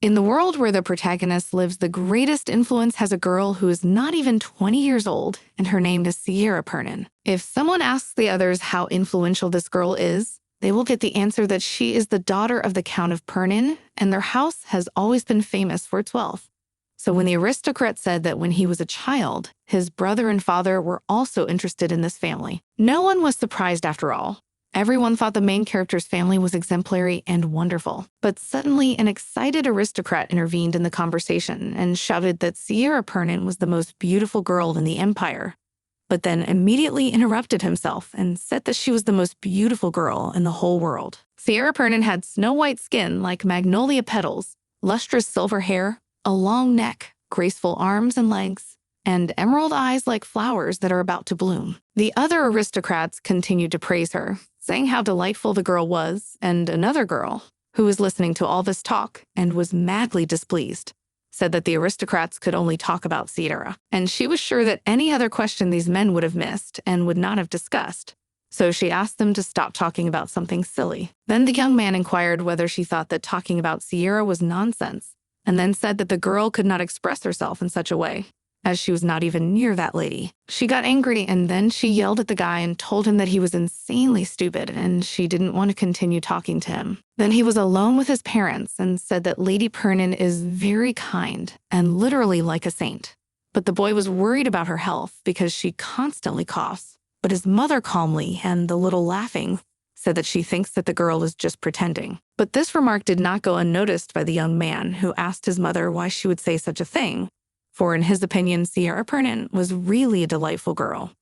In the world where the protagonist lives, the greatest influence has a girl who is not even 20 years old, and her name is Sierra Pernin. If someone asks the others how influential this girl is, they will get the answer that she is the daughter of the Count of Pernin, and their house has always been famous for its wealth. So when the aristocrat said that when he was a child, his brother and father were also interested in this family, no one was surprised after all. Everyone thought the main character's family was exemplary and wonderful. But suddenly, an excited aristocrat intervened in the conversation and shouted that Sierra Pernin was the most beautiful girl in the empire, but then immediately interrupted himself and said that she was the most beautiful girl in the whole world. Sierra Pernin had snow-white skin like magnolia petals, lustrous silver hair, a long neck, graceful arms and legs, and emerald eyes like flowers that are about to bloom. The other aristocrats continued to praise her, saying how delightful the girl was, and another girl, who was listening to all this talk and was madly displeased, said that the aristocrats could only talk about Sierra, and she was sure that any other question these men would have missed and would not have discussed. So she asked them to stop talking about something silly. Then the young man inquired whether she thought that talking about Sierra was nonsense, and then said that the girl could not express herself in such a way, as she was not even near that lady. She got angry, and then she yelled at the guy and told him that he was insanely stupid and she didn't want to continue talking to him. Then he was alone with his parents and said that Lady Pernin is very kind and literally like a saint. But the boy was worried about her health because she constantly coughs. But his mother calmly and a little laughing said that she thinks that the girl is just pretending. But this remark did not go unnoticed by the young man, who asked his mother why she would say such a thing, for in his opinion, Sierra Pernin was really a delightful girl.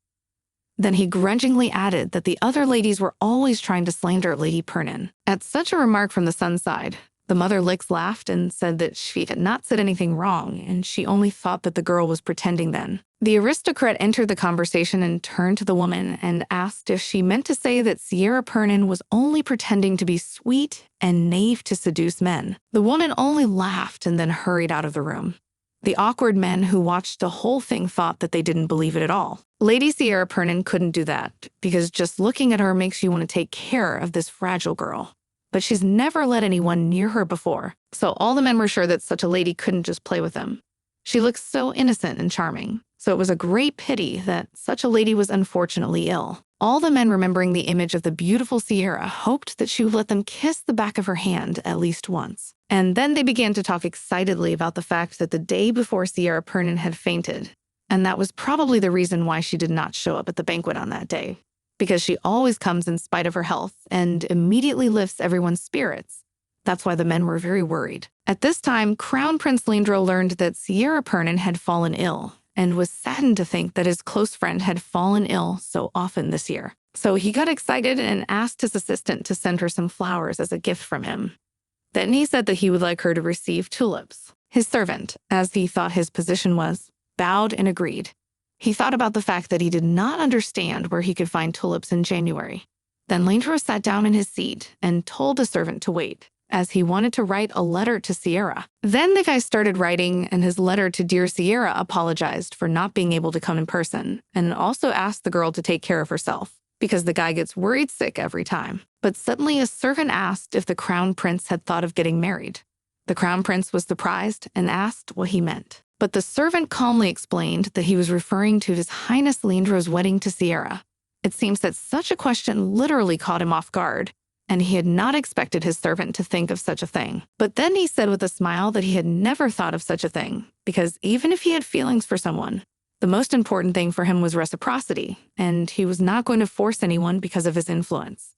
Then he grudgingly added that the other ladies were always trying to slander Lady Pernin. At such a remark from the son's side, the mother Lix laughed and said that she had not said anything wrong, and she only thought that the girl was pretending then. The aristocrat entered the conversation and turned to the woman and asked if she meant to say that Sierra Pernin was only pretending to be sweet and naive to seduce men. The woman only laughed and then hurried out of the room. The awkward men who watched the whole thing thought that they didn't believe it at all. Lady Sierra Pernin couldn't do that, because just looking at her makes you want to take care of this fragile girl. But she's never let anyone near her before, so all the men were sure that such a lady couldn't just play with them. She looked so innocent and charming, so it was a great pity that such a lady was unfortunately ill. All the men, remembering the image of the beautiful Sierra, hoped that she would let them kiss the back of her hand at least once. And then they began to talk excitedly about the fact that the day before Sierra Pernin had fainted, and that was probably the reason why she did not show up at the banquet on that day, because she always comes in spite of her health and immediately lifts everyone's spirits. That's why the men were very worried. At this time, Crown Prince Lindro learned that Sierra Pernin had fallen ill, and was saddened to think that his close friend had fallen ill so often this year. So he got excited and asked his assistant to send her some flowers as a gift from him. Then he said that he would like her to receive tulips. His servant, as he thought his position was, bowed and agreed. He thought about the fact that he did not understand where he could find tulips in January. Then Lindro sat down in his seat and told the servant to wait, as he wanted to write a letter to Sierra. Then the guy started writing, and his letter to dear Sierra apologized for not being able to come in person, and also asked the girl to take care of herself, because the guy gets worried sick every time. But suddenly a servant asked if the crown prince had thought of getting married. The crown prince was surprised and asked what he meant. But the servant calmly explained that he was referring to His Highness Lindro's wedding to Sierra. It seems that such a question literally caught him off guard, and he had not expected his servant to think of such a thing. But then he said with a smile that he had never thought of such a thing, because even if he had feelings for someone, the most important thing for him was reciprocity, and he was not going to force anyone because of his influence,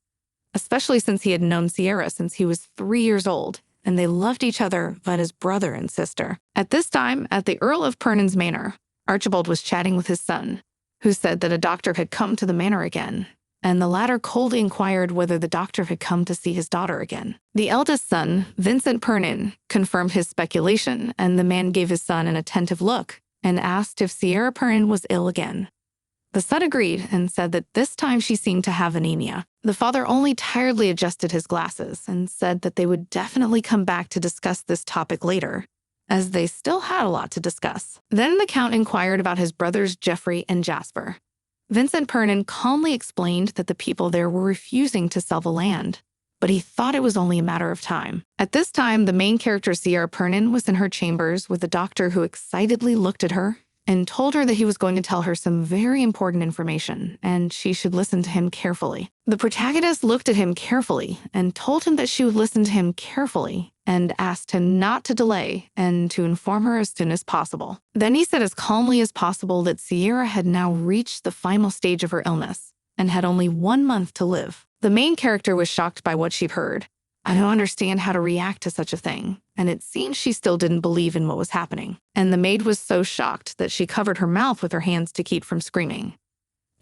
especially since he had known Sierra since he was 3 years old, and they loved each other like his brother and sister. At this time, at the Earl of Pernin's manor, Archibald was chatting with his son, who said that a doctor had come to the manor again, and the latter coldly inquired whether the doctor had come to see his daughter again. The eldest son, Vincent Pernin, confirmed his speculation, and the man gave his son an attentive look and asked if Sierra Pernin was ill again. The son agreed and said that this time she seemed to have anemia. The father only tiredly adjusted his glasses and said that they would definitely come back to discuss this topic later, as they still had a lot to discuss. Then the count inquired about his brothers Geoffrey and Jasper. Vincent Pernin calmly explained that the people there were refusing to sell the land, but he thought it was only a matter of time. At this time, the main character Sierra Pernin was in her chambers with a doctor who excitedly looked at her and told her that he was going to tell her some very important information, and she should listen to him carefully. The protagonist looked at him carefully and told him that she would listen to him carefully and asked him not to delay and to inform her as soon as possible. Then he said as calmly as possible that Sierra had now reached the final stage of her illness and had only 1 month to live. The main character was shocked by what she'd heard. I don't understand how to react to such a thing, and it seemed she still didn't believe in what was happening. And the maid was so shocked that she covered her mouth with her hands to keep from screaming.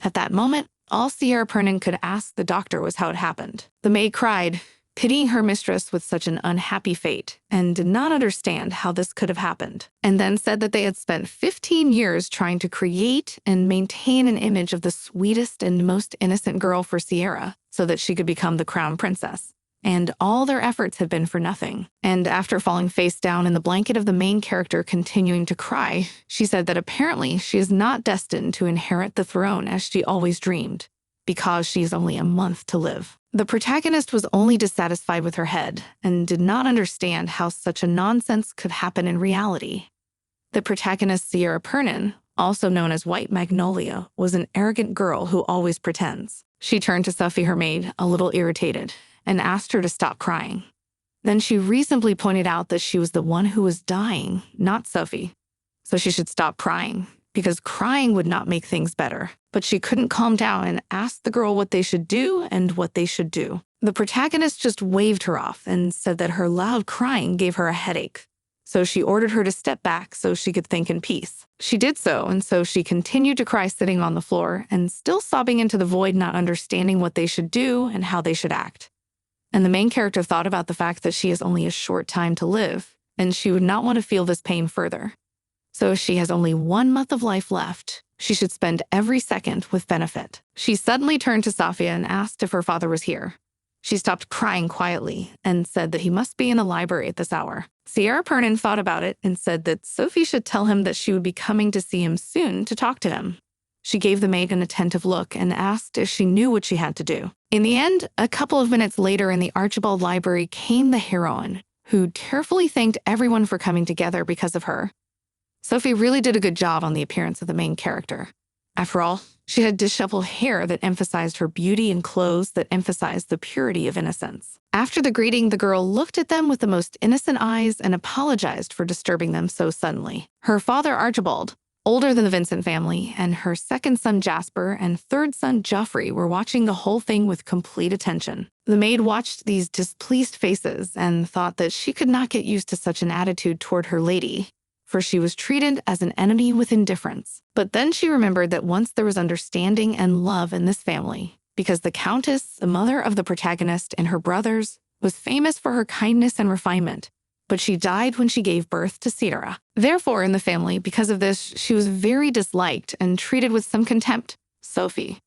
At that moment, all Sierra Pernin could ask the doctor was how it happened. The maid cried, pitying her mistress with such an unhappy fate, and did not understand how this could have happened, and then said that they had spent 15 years trying to create and maintain an image of the sweetest and most innocent girl for Sierra so that she could become the crown princess. And all their efforts had been for nothing. And after falling face down in the blanket of the main character continuing to cry, she said that apparently she is not destined to inherit the throne as she always dreamed, because she has only a month to live. The protagonist was only dissatisfied with her head and did not understand how such a nonsense could happen in reality. The protagonist, Sierra Pernin, also known as White Magnolia, was an arrogant girl who always pretends. She turned to Sophie, her maid, a little irritated, and asked her to stop crying. Then she reasonably pointed out that she was the one who was dying, not Sophie, so she should stop crying, because crying would not make things better. But she couldn't calm down and asked the girl what they should do and what they should do. The protagonist just waved her off and said that her loud crying gave her a headache, so she ordered her to step back so she could think in peace. She did so, and so she continued to cry sitting on the floor and still sobbing into the void, not understanding what they should do and how they should act. And the main character thought about the fact that she has only a short time to live, and she would not want to feel this pain further. So she has only 1 month of life left. She should spend every second with benefit. She suddenly turned to Safia and asked if her father was here. She stopped crying quietly and said that he must be in the library at this hour. Sierra Pernin thought about it and said that Sophie should tell him that she would be coming to see him soon to talk to him. She gave the maid an attentive look and asked if she knew what she had to do. In the end, a couple of minutes later in the Archibald Library came the heroine, who tearfully thanked everyone for coming together because of her. Sophie really did a good job on the appearance of the main character. After all, she had disheveled hair that emphasized her beauty and clothes that emphasized the purity of innocence. After the greeting, the girl looked at them with the most innocent eyes and apologized for disturbing them so suddenly. Her father, Archibald, older than the Vincent family, and her second son, Jasper, and third son, Geoffrey, were watching the whole thing with complete attention. The maid watched these displeased faces and thought that she could not get used to such an attitude toward her lady, for she was treated as an enemy with indifference. But then she remembered that once there was understanding and love in this family, because the Countess, the mother of the protagonist, and her brothers, was famous for her kindness and refinement, but she died when she gave birth to Sierra. Therefore, in the family, because of this, she was very disliked and treated with some contempt. Sophie.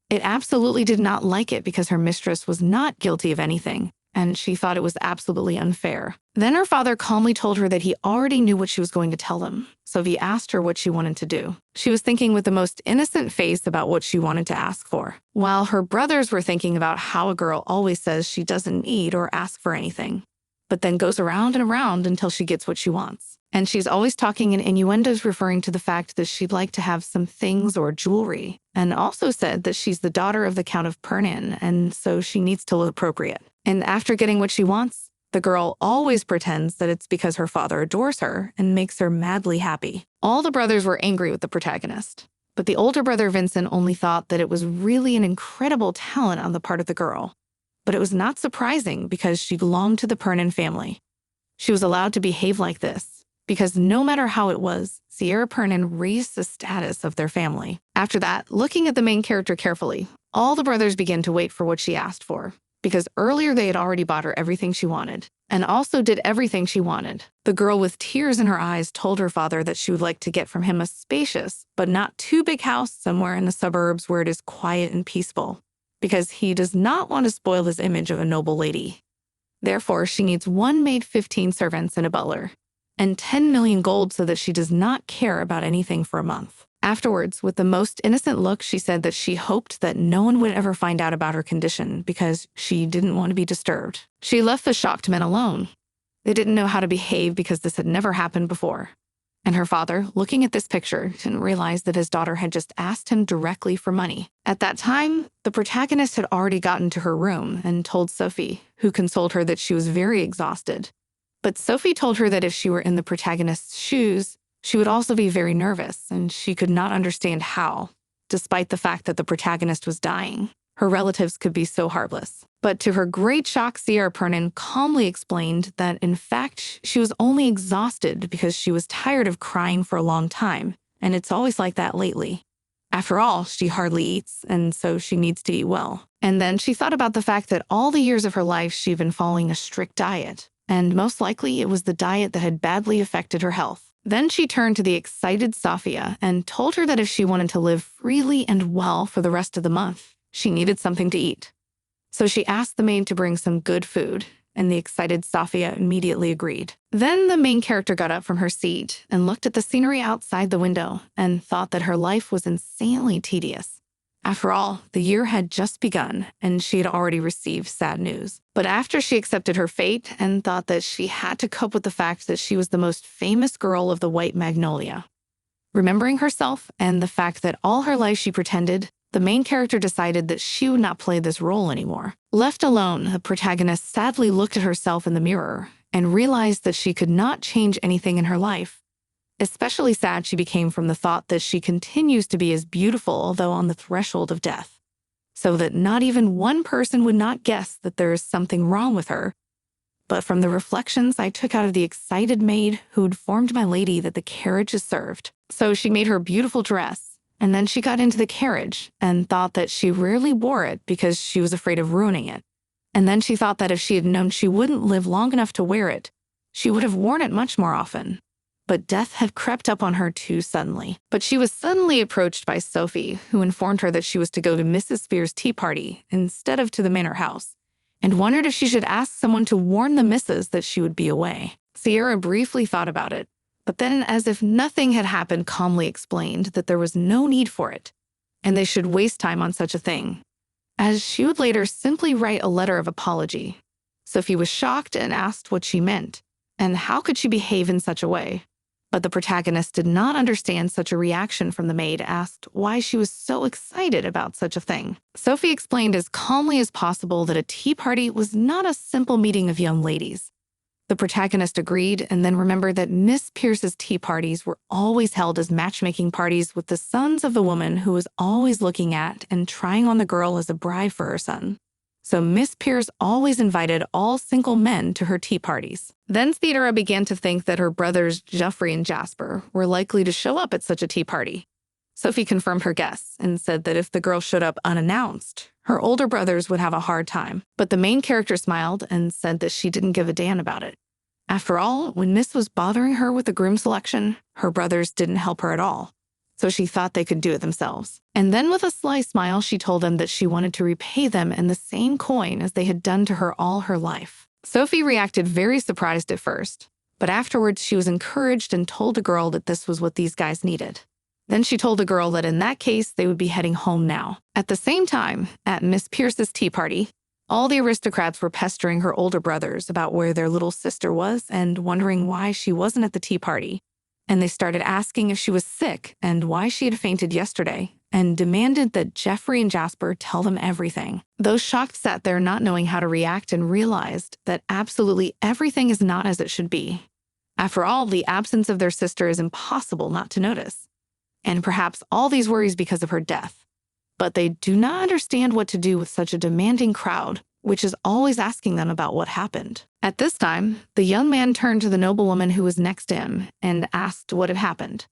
It absolutely did not like it because her mistress was not guilty of anything, and she thought it was absolutely unfair. Then her father calmly told her that he already knew what she was going to tell them, so he asked her what she wanted to do. She was thinking with the most innocent face about what she wanted to ask for, while her brothers were thinking about how a girl always says she doesn't need or ask for anything, but then goes around and around until she gets what she wants. And she's always talking in innuendos referring to the fact that she'd like to have some things or jewelry, and also said that she's the daughter of the Count of Pernin, and so she needs to look appropriate. And after getting what she wants, the girl always pretends that it's because her father adores her and makes her madly happy. All the brothers were angry with the protagonist, but the older brother Vincent only thought that it was really an incredible talent on the part of the girl. But it was not surprising because she belonged to the Pernin family. She was allowed to behave like this because no matter how it was, Sierra Pernin raised the status of their family. After that, looking at the main character carefully, all the brothers began to wait for what she asked for, because earlier they had already bought her everything she wanted, and also did everything she wanted. The girl with tears in her eyes told her father that she would like to get from him a spacious, but not too big house somewhere in the suburbs where it is quiet and peaceful, because he does not want to spoil his image of a noble lady. Therefore, she needs 1 maid, 15 servants, and a butler, and 10 million gold so that she does not care about anything for a month. Afterwards, with the most innocent look, she said that she hoped that no one would ever find out about her condition because she didn't want to be disturbed. She left the shocked men alone. They didn't know how to behave because this had never happened before. And her father, looking at this picture, didn't realize that his daughter had just asked him directly for money. At that time, the protagonist had already gotten to her room and told Sophie, who consoled her that she was very exhausted. But Sophie told her that if she were in the protagonist's shoes, she would also be very nervous, and she could not understand how, despite the fact that the protagonist was dying. Her relatives could be so heartless. But to her great shock, Sierra Pernin calmly explained that, in fact, she was only exhausted because she was tired of crying for a long time, and it's always like that lately. After all, she hardly eats, and so she needs to eat well. And then she thought about the fact that all the years of her life she'd been following a strict diet, and most likely it was the diet that had badly affected her health. Then she turned to the excited Safia and told her that if she wanted to live freely and well for the rest of the month, she needed something to eat. So she asked the maid to bring some good food, and the excited Safia immediately agreed. Then the main character got up from her seat and looked at the scenery outside the window and thought that her life was insanely tedious. After all, the year had just begun, and she had already received sad news. But after she accepted her fate and thought that she had to cope with the fact that she was the most famous girl of the White Magnolia. Remembering herself and the fact that all her life she pretended, the main character decided that she would not play this role anymore. Left alone, the protagonist sadly looked at herself in the mirror and realized that she could not change anything in her life. Especially sad she became from the thought that she continues to be as beautiful, although on the threshold of death, so that not even one person would not guess that there is something wrong with her. But from the reflections I took out of the excited maid who informed my lady that the carriage is served. So she made her beautiful dress, and then she got into the carriage and thought that she rarely wore it because she was afraid of ruining it. And then she thought that if she had known she wouldn't live long enough to wear it, she would have worn it much more often. But death had crept up on her too suddenly. But she was suddenly approached by Sophie, who informed her that she was to go to Mrs. Spears' tea party instead of to the manor house, and wondered if she should ask someone to warn the missus that she would be away. Sierra briefly thought about it, but then, as if nothing had happened, calmly explained that there was no need for it, and they should waste time on such a thing, as she would later simply write a letter of apology. Sophie was shocked and asked what she meant, and how could she behave in such a way. But the protagonist did not understand such a reaction from the maid, asked why she was so excited about such a thing. Sophie explained as calmly as possible that a tea party was not a simple meeting of young ladies. The protagonist agreed and then remembered that Miss Pierce's tea parties were always held as matchmaking parties with the sons of the woman who was always looking at and trying on the girl as a bride for her son. So Miss Pierce always invited all single men to her tea parties. Then Theodora began to think that her brothers Geoffrey and Jasper were likely to show up at such a tea party. Sophie confirmed her guess and said that if the girl showed up unannounced, her older brothers would have a hard time. But the main character smiled and said that she didn't give a damn about it. After all, when Miss was bothering her with the groom selection, her brothers didn't help her at all. So she thought they could do it themselves. And then with a sly smile, she told them that she wanted to repay them in the same coin as they had done to her all her life. Sophie reacted very surprised at first, but afterwards she was encouraged and told the girl that this was what these guys needed. Then she told the girl that in that case, they would be heading home now. At the same time, at Miss Pierce's tea party, all the aristocrats were pestering her older brothers about where their little sister was and wondering why she wasn't at the tea party. And they started asking if she was sick and why she had fainted yesterday, and demanded that Geoffrey and Jasper tell them everything. Those shocked sat there not knowing how to react and realized that absolutely everything is not as it should be. After all, the absence of their sister is impossible not to notice. And perhaps all these worries because of her death. But they do not understand what to do with such a demanding crowd, which is always asking them about what happened. At this time, the young man turned to the noblewoman who was next to him and asked what had happened.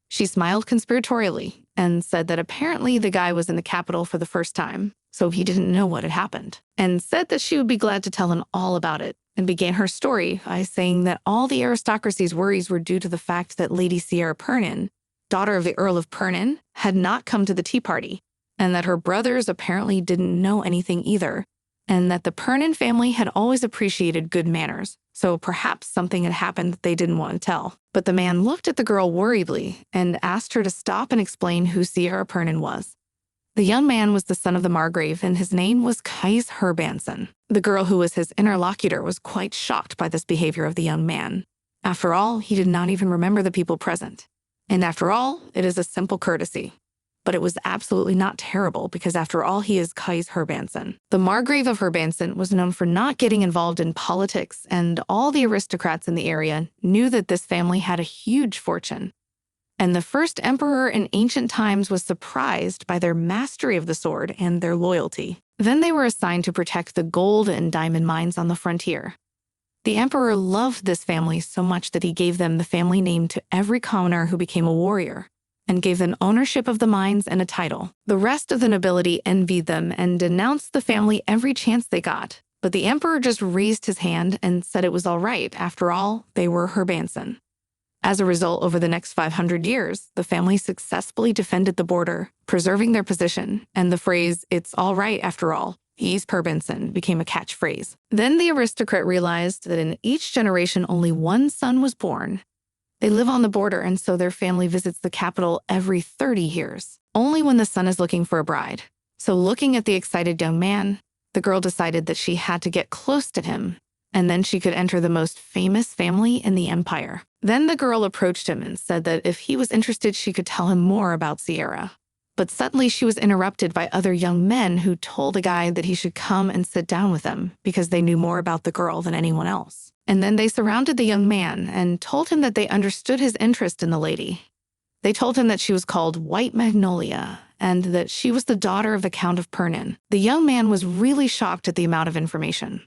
She smiled conspiratorially and said that apparently the guy was in the capital for the first time, so he didn't know what had happened, and said that she would be glad to tell him all about it, and began her story by saying that all the aristocracy's worries were due to the fact that Lady Sierra Pernin, daughter of the Earl of Pernin, had not come to the tea party, and that her brothers apparently didn't know anything either, and that the Pernin family had always appreciated good manners. so perhaps something had happened that they didn't want to tell. But the man looked at the girl worriedly and asked her to stop and explain who Sierra Pernin was. The young man was the son of the Margrave, and his name was Kais Herbanson. The girl who was his interlocutor was quite shocked by this behavior of the young man. After all, he did not even remember the people present. And after all, it is a simple courtesy. But it was absolutely not terrible because after all, he is Kais Herbanson. The Margrave of Herbanson was known for not getting involved in politics, and all the aristocrats in the area knew that this family had a huge fortune. And the first emperor in ancient times was surprised by their mastery of the sword and their loyalty. Then they were assigned to protect the gold and diamond mines on the frontier. The emperor loved this family so much that he gave them the family name to every commoner who became a warrior, and gave them ownership of the mines and a title. The rest of the nobility envied them and denounced the family every chance they got. But the emperor just raised his hand and said it was all right. After all, they were Herbanson. As a result, over the next 500 years, the family successfully defended the border, preserving their position, and the phrase, "It's all right after all, he's Herbanson," became a catchphrase. Then the aristocrat realized that in each generation only one son was born. They live on the border, and so their family visits the capital every 30 years, only when the son is looking for a bride. So looking at the excited young man, the girl decided that she had to get close to him, and then she could enter the most famous family in the empire. Then the girl approached him and said that if he was interested, she could tell him more about Sierra. But suddenly she was interrupted by other young men who told the guy that he should come and sit down with them because they knew more about the girl than anyone else. And then they surrounded the young man and told him that they understood his interest in the lady. They told him that she was called White Magnolia and that she was the daughter of the Count of Pernin. The young man was really shocked at the amount of information.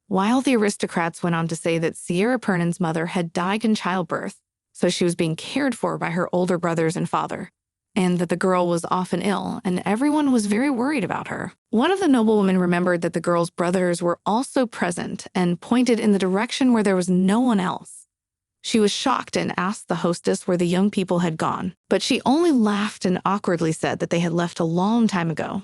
While the aristocrats went on to say that Sierra Pernin's mother had died in childbirth, so she was being cared for by her older brothers and father, and that the girl was often ill, and everyone was very worried about her. One of the noblewomen remembered that the girl's brothers were also present and pointed in the direction where there was no one else. She was shocked and asked the hostess where the young people had gone, but she only laughed and awkwardly said that they had left a long time ago.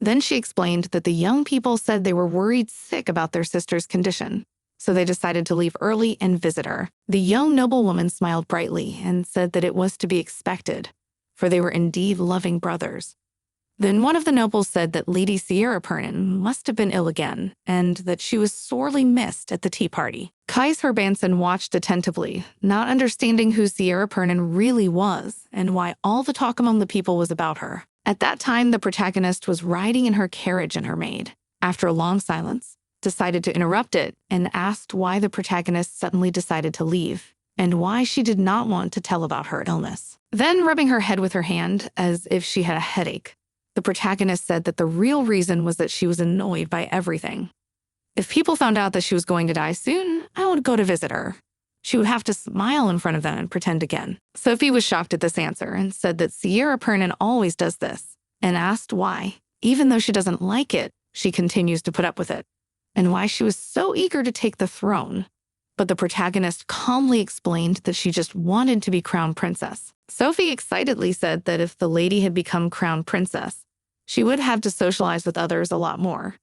Then she explained that the young people said they were worried sick about their sister's condition, so they decided to leave early and visit her. The young noblewoman smiled brightly and said that it was to be expected, for they were indeed loving brothers. Then one of the nobles said that Lady Sierra Pernin must have been ill again, and that she was sorely missed at the tea party. Kais Herbanson watched attentively, not understanding who Sierra Pernin really was and why all the talk among the people was about her. At that time, the protagonist was riding in her carriage, and her maid, after a long silence, decided to interrupt it and asked why the protagonist suddenly decided to leave and why she did not want to tell about her illness. Then, rubbing her head with her hand as if she had a headache, the protagonist said that the real reason was that she was annoyed by everything. If people found out that she was going to die soon, I would go to visit her. She would have to smile in front of them and pretend again. Sophie was shocked at this answer and said that Sierra Pernin always does this, and asked why. Even though she doesn't like it, she continues to put up with it, and why she was so eager to take the throne. But the protagonist calmly explained that she just wanted to be crown princess. Sophie excitedly said that if the lady had become crown princess, she would have to socialize with others a lot more.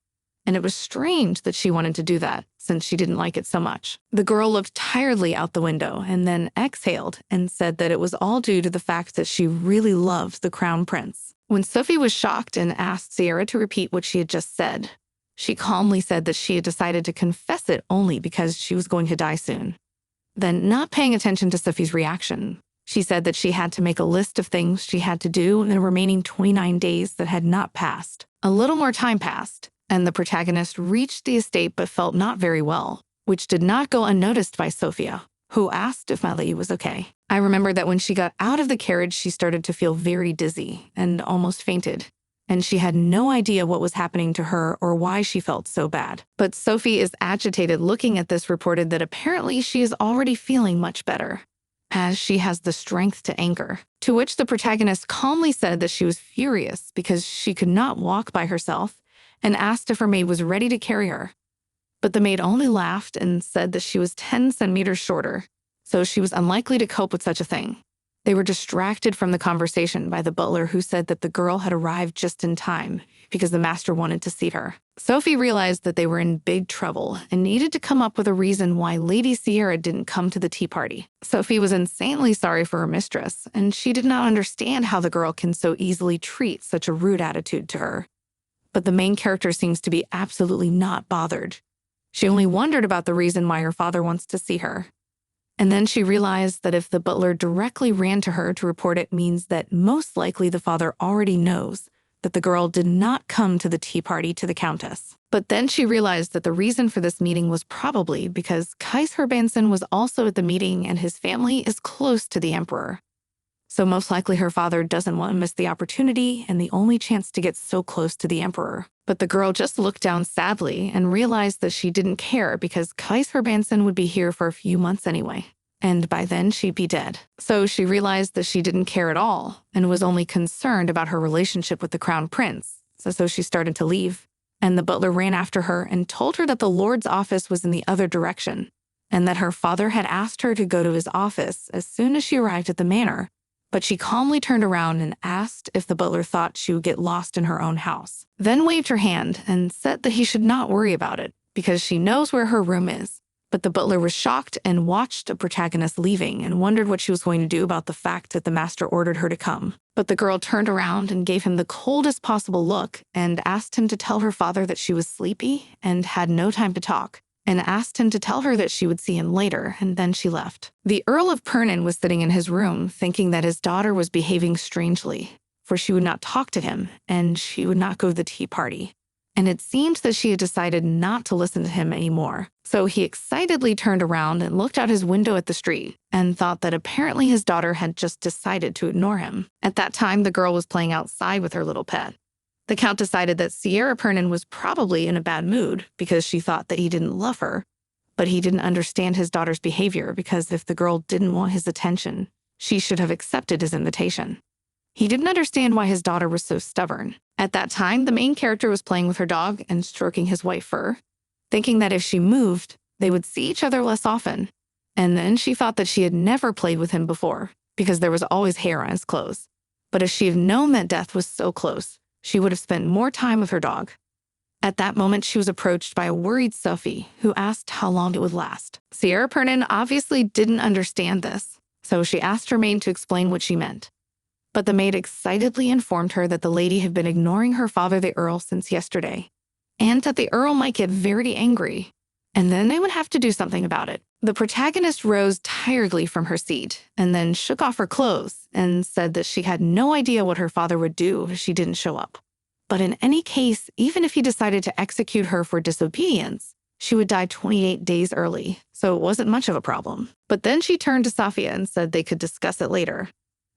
And it was strange that she wanted to do that, since she didn't like it so much. The girl looked tiredly out the window and then exhaled and said that it was all due to the fact that she really loved the crown prince. When Sophie was shocked and asked Sierra to repeat what she had just said, she calmly said that she had decided to confess it only because she was going to die soon. Then, not paying attention to Sophie's reaction, she said that she had to make a list of things she had to do in the remaining 29 days that had not passed. A little more time passed, and the protagonist reached the estate but felt not very well, which did not go unnoticed by Sophia, who asked if my lady was okay. I remember that when she got out of the carriage, she started to feel very dizzy and almost fainted, and she had no idea what was happening to her or why she felt so bad. But Sophie is agitated looking at this, reported that apparently she is already feeling much better, as she has the strength to anchor. To which the protagonist calmly said that she was furious because she could not walk by herself, and asked if her maid was ready to carry her. But the maid only laughed and said that she was 10 centimeters shorter, so she was unlikely to cope with such a thing. They were distracted from the conversation by the butler who said that the girl had arrived just in time because the master wanted to see her. Sophie realized that they were in big trouble and needed to come up with a reason why Lady Sierra didn't come to the tea party. Sophie was insanely sorry for her mistress, and she did not understand how the girl can so easily treat such a rude attitude to her. But the main character seems to be absolutely not bothered. She only wondered about the reason why her father wants to see her. And then she realized that if the butler directly ran to her to report it means that most likely the father already knows that the girl did not come to the tea party to the Countess. But then she realized that the reason for this meeting was probably because Kaiser Banson was also at the meeting and his family is close to the emperor. So most likely her father doesn't want to miss the opportunity and the only chance to get so close to the emperor. But the girl just looked down sadly and realized that she didn't care because Kaiser Banson would be here for a few months anyway. And by then she'd be dead. So she realized that she didn't care at all and was only concerned about her relationship with the crown prince. So she started to leave. And the butler ran after her and told her that the lord's office was in the other direction and that her father had asked her to go to his office as soon as she arrived at the manor. But she calmly turned around and asked if the butler thought she would get lost in her own house, then waved her hand and said that he should not worry about it because she knows where her room is. But the butler was shocked and watched the protagonist leaving and wondered what she was going to do about the fact that the master ordered her to come. But the girl turned around and gave him the coldest possible look and asked him to tell her father that she was sleepy and had no time to talk, and asked him to tell her that she would see him later, and then she left. The Earl of Pernin was sitting in his room thinking that his daughter was behaving strangely, for she would not talk to him, and she would not go to the tea party. And it seemed that she had decided not to listen to him anymore. So he excitedly turned around and looked out his window at the street and thought that apparently his daughter had just decided to ignore him. At that time, the girl was playing outside with her little pet. The Count decided that Sierra Pernin was probably in a bad mood because she thought that he didn't love her, but he didn't understand his daughter's behavior because if the girl didn't want his attention, she should have accepted his invitation. He didn't understand why his daughter was so stubborn. At that time, the main character was playing with her dog and stroking his white fur, thinking that if she moved, they would see each other less often. And then she thought that she had never played with him before because there was always hair on his clothes. But if she had known that death was so close, she would have spent more time with her dog. At that moment, she was approached by a worried Sophie, who asked how long it would last. Sierra Pernin obviously didn't understand this, so she asked her maid to explain what she meant. But the maid excitedly informed her that the lady had been ignoring her father, the Earl, since yesterday, and that the Earl might get very angry, and then they would have to do something about it. The protagonist rose tiredly from her seat and then shook off her clothes and said that she had no idea what her father would do if she didn't show up. But in any case, even if he decided to execute her for disobedience, she would die 28 days early, so it wasn't much of a problem. But then she turned to Safia and said they could discuss it later.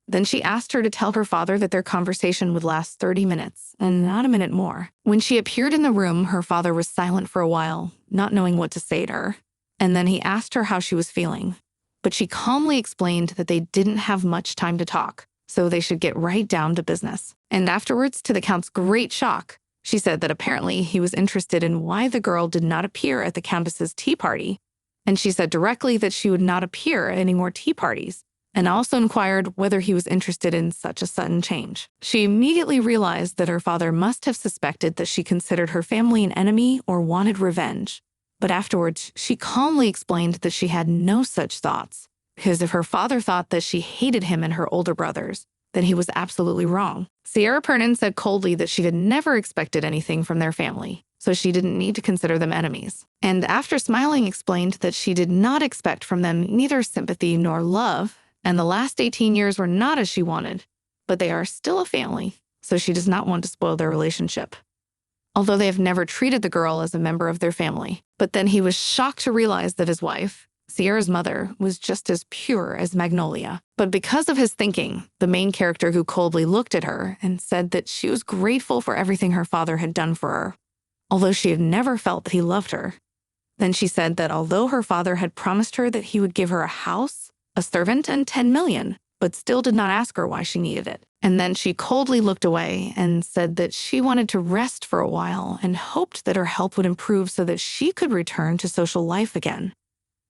Then she asked her to tell her father that their conversation would last 30 minutes, and not a minute more. When she appeared in the room, her father was silent for a while, not knowing what to say to her. And then he asked her how she was feeling. But she calmly explained that they didn't have much time to talk, so they should get right down to business. And afterwards, to the Count's great shock, she said that apparently he was interested in why the girl did not appear at the Countess's tea party, and she said directly that she would not appear at any more tea parties, and also inquired whether he was interested in such a sudden change. She immediately realized that her father must have suspected that she considered her family an enemy or wanted revenge. But afterwards, she calmly explained that she had no such thoughts, because if her father thought that she hated him and her older brothers, then he was absolutely wrong. Sierra Pernin said coldly that she had never expected anything from their family, so she didn't need to consider them enemies. And after smiling, explained that she did not expect from them neither sympathy nor love, and the last 18 years were not as she wanted, but they are still a family, so she does not want to spoil their relationship. Although they have never treated the girl as a member of their family. But then he was shocked to realize that his wife, Sierra's mother, was just as pure as Magnolia. But because of his thinking, the main character who coldly looked at her and said that she was grateful for everything her father had done for her, although she had never felt that he loved her. Then she said that although her father had promised her that he would give her a house, a servant, and 10 million, but still did not ask her why she needed it. And then she coldly looked away and said that she wanted to rest for a while and hoped that her health would improve so that she could return to social life again.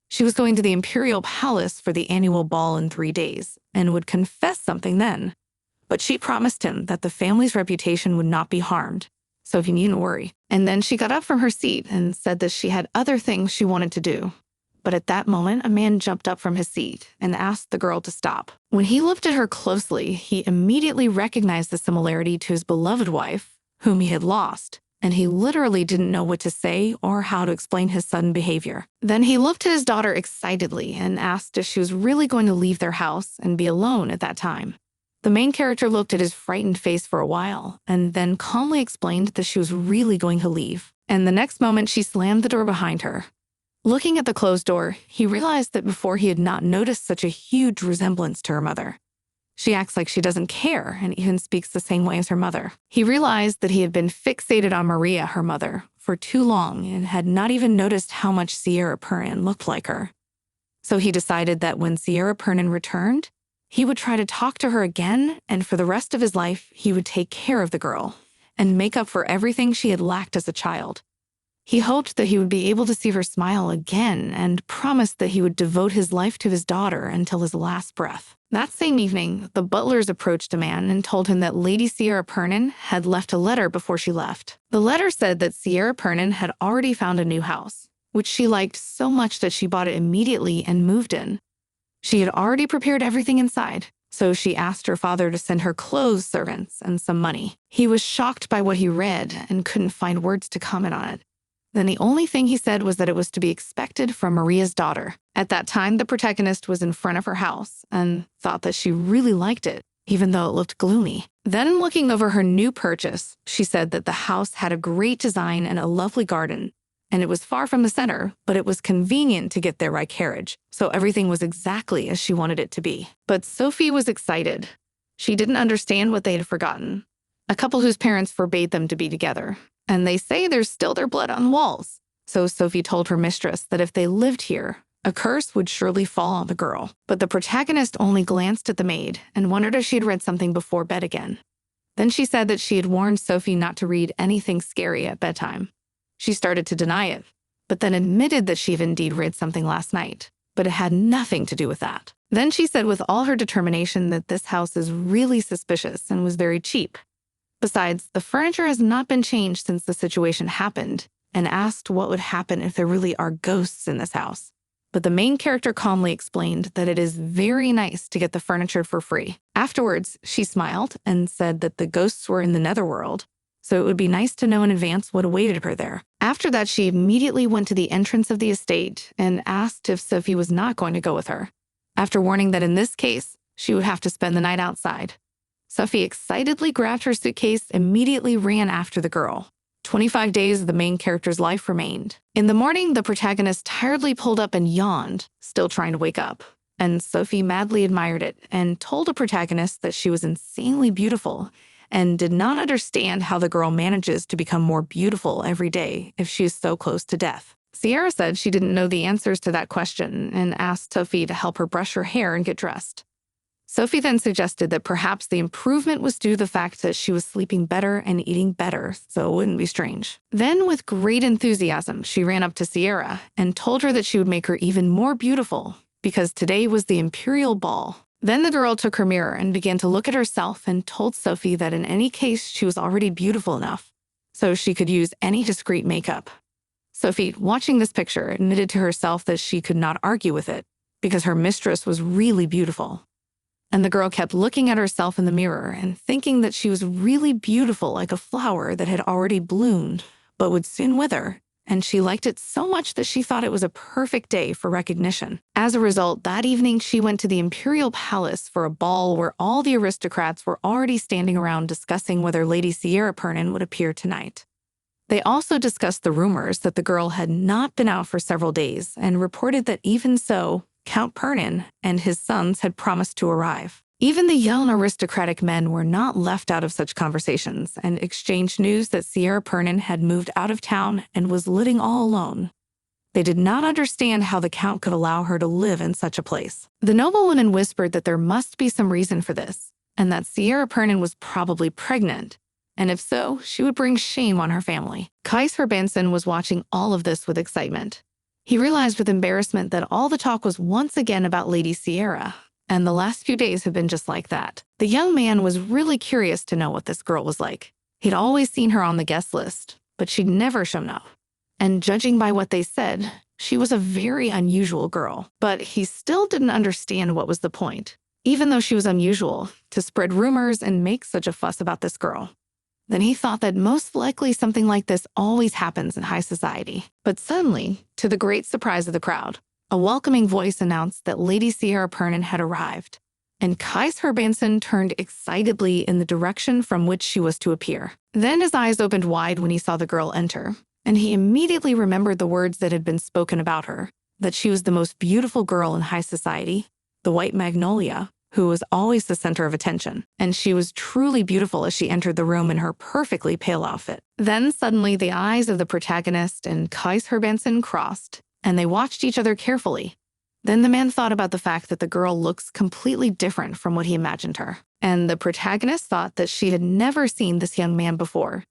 She was going to the imperial palace for the annual ball in 3 days and would confess something then. But she promised him that the family's reputation would not be harmed, so he needn't worry. And then she got up from her seat and said that she had other things she wanted to do. But at that moment, a man jumped up from his seat and asked the girl to stop. When he looked at her closely, he immediately recognized the similarity to his beloved wife, whom he had lost, and he literally didn't know what to say or how to explain his sudden behavior. Then he looked at his daughter excitedly and asked if she was really going to leave their house and be alone at that time. The main character looked at his frightened face for a while and then calmly explained that she was really going to leave. And the next moment, she slammed the door behind her. Looking at the closed door, he realized that before he had not noticed such a huge resemblance to her mother. She acts like she doesn't care and even speaks the same way as her mother. He realized that he had been fixated on Maria, her mother, for too long and had not even noticed how much Sierra Pernin looked like her. So he decided that when Sierra Pernin returned, he would try to talk to her again, and for the rest of his life, he would take care of the girl and make up for everything she had lacked as a child. He hoped that he would be able to see her smile again and promised that he would devote his life to his daughter until his last breath. That same evening, the butlers approached a man and told him that Lady Sierra Pernin had left a letter before she left. The letter said that Sierra Pernin had already found a new house, which she liked so much that she bought it immediately and moved in. She had already prepared everything inside, so she asked her father to send her clothes servants and some money. He was shocked by what he read and couldn't find words to comment on it. Then the only thing he said was that it was to be expected from Maria's daughter. At that time, the protagonist was in front of her house and thought that she really liked it, even though it looked gloomy. Then, looking over her new purchase, she said that the house had a great design and a lovely garden, and it was far from the center, but it was convenient to get there by carriage, so everything was exactly as she wanted it to be. But Sophie was excited. She didn't understand what they had forgotten. A couple whose parents forbade them to be together. And they say there's still their blood on the walls. So Sophie told her mistress that if they lived here, a curse would surely fall on the girl. But the protagonist only glanced at the maid and wondered if she had read something before bed again. Then she said that she had warned Sophie not to read anything scary at bedtime. She started to deny it, but then admitted that she had indeed read something last night, but it had nothing to do with that. Then she said with all her determination that this house is really suspicious and was very cheap. Besides, the furniture has not been changed since the situation happened, and asked what would happen if there really are ghosts in this house. But the main character calmly explained that it is very nice to get the furniture for free. Afterwards, she smiled and said that the ghosts were in the netherworld, so it would be nice to know in advance what awaited her there. After that, she immediately went to the entrance of the estate and asked if Sophie was not going to go with her, after warning that in this case, she would have to spend the night outside. Sophie excitedly grabbed her suitcase, immediately ran after the girl. 25 days of the main character's life remained. In the morning, the protagonist tiredly pulled up and yawned, still trying to wake up. And Sophie madly admired it and told the protagonist that she was insanely beautiful and did not understand how the girl manages to become more beautiful every day if she is so close to death. Sierra said she didn't know the answers to that question and asked Sophie to help her brush her hair and get dressed. Sophie then suggested that perhaps the improvement was due to the fact that she was sleeping better and eating better, so it wouldn't be strange. Then, with great enthusiasm, she ran up to Sierra and told her that she would make her even more beautiful, because today was the imperial ball. Then the girl took her mirror and began to look at herself and told Sophie that in any case she was already beautiful enough, so she could use any discreet makeup. Sophie, watching this picture, admitted to herself that she could not argue with it, because her mistress was really beautiful. And the girl kept looking at herself in the mirror and thinking that she was really beautiful like a flower that had already bloomed, but would soon wither, and she liked it so much that she thought it was a perfect day for recognition. As a result, that evening she went to the imperial palace for a ball where all the aristocrats were already standing around discussing whether Lady Sierra Pernin would appear tonight. They also discussed the rumors that the girl had not been out for several days and reported that even so, Count Pernin and his sons had promised to arrive. Even the young aristocratic men were not left out of such conversations and exchanged news that Sierra Pernin had moved out of town and was living all alone. They did not understand how the Count could allow her to live in such a place. The noblewomen whispered that there must be some reason for this, and that Sierra Pernin was probably pregnant, and if so, she would bring shame on her family. Kaiser Benson was watching all of this with excitement. He realized with embarrassment that all the talk was once again about Lady Sierra, and the last few days had been just like that. The young man was really curious to know what this girl was like. He'd always seen her on the guest list, but she'd never shown up. And judging by what they said, she was a very unusual girl. But he still didn't understand what was the point, even though she was unusual, to spread rumors and make such a fuss about this girl. Then he thought that most likely something like this always happens in high society. But suddenly, to the great surprise of the crowd, a welcoming voice announced that Lady Sierra Pernin had arrived, and Kais Herbanson turned excitedly in the direction from which she was to appear. Then his eyes opened wide when he saw the girl enter, and he immediately remembered the words that had been spoken about her, that she was the most beautiful girl in high society, the white magnolia, who was always the center of attention, and she was truly beautiful as she entered the room in her perfectly pale outfit. Then suddenly the eyes of the protagonist and Kais Herbanson crossed, and they watched each other carefully. Then the man thought about the fact that the girl looks completely different from what he imagined her, and the protagonist thought that she had never seen this young man before,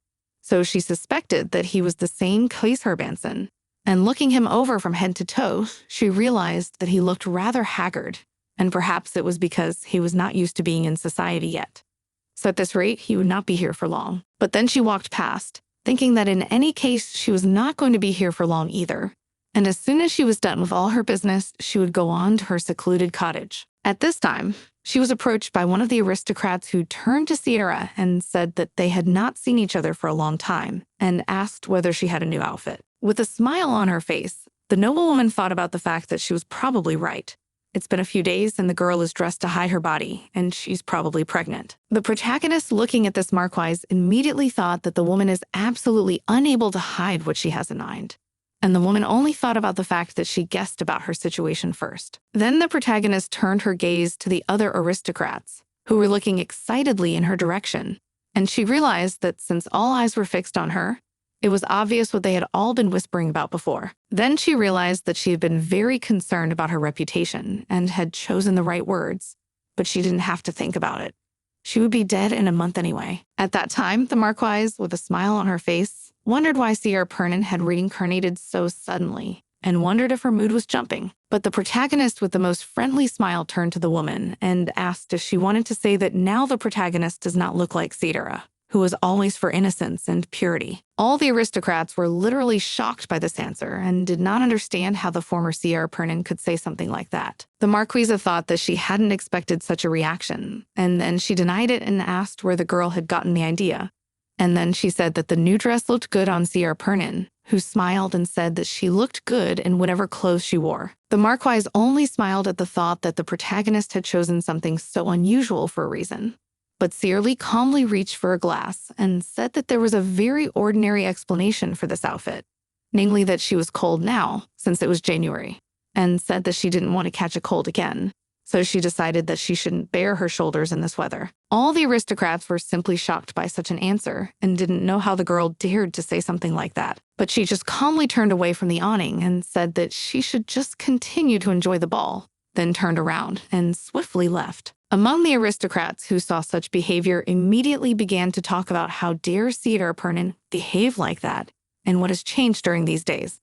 so she suspected that he was the same Kais Herbanson. And looking him over from head to toe, she realized that he looked rather haggard, and perhaps it was because he was not used to being in society yet. So at this rate, he would not be here for long. But then she walked past, thinking that in any case, she was not going to be here for long either. And as soon as she was done with all her business, she would go on to her secluded cottage. At this time, she was approached by one of the aristocrats who turned to Sierra and said that they had not seen each other for a long time, and asked whether she had a new outfit. With a smile on her face, the noblewoman thought about the fact that she was probably right. It's been a few days and the girl is dressed to hide her body, and she's probably pregnant. The protagonist, looking at this marquise, immediately thought that the woman is absolutely unable to hide what she has in mind. And the woman only thought about the fact that she guessed about her situation first. Then the protagonist turned her gaze to the other aristocrats, who were looking excitedly in her direction, and she realized that since all eyes were fixed on her, it was obvious what they had all been whispering about before. Then she realized that she had been very concerned about her reputation and had chosen the right words, but she didn't have to think about it. She would be dead in a month anyway. At that time, the marquise, with a smile on her face, wondered why Sierra Pernin had reincarnated so suddenly, and wondered if her mood was jumping. But the protagonist, with the most friendly smile, turned to the woman and asked if she wanted to say that now the protagonist does not look like Sierra, who was always for innocence and purity. All the aristocrats were literally shocked by this answer and did not understand how the former Sierra Pernin could say something like that. The marquise thought that she hadn't expected such a reaction, and then she denied it and asked where the girl had gotten the idea. And then she said that the new dress looked good on Sierra Pernin, who smiled and said that she looked good in whatever clothes she wore. The marquise only smiled at the thought that the protagonist had chosen something so unusual for a reason. But Sierra calmly reached for a glass and said that there was a very ordinary explanation for this outfit, namely that she was cold now, since it was January, and said that she didn't want to catch a cold again, so she decided that she shouldn't bare her shoulders in this weather. All the aristocrats were simply shocked by such an answer and didn't know how the girl dared to say something like that. But she just calmly turned away from the awning and said that she should just continue to enjoy the ball, then turned around and swiftly left. Among the aristocrats who saw such behavior immediately began to talk about how dare Sierra Pernin behave like that and what has changed during these days.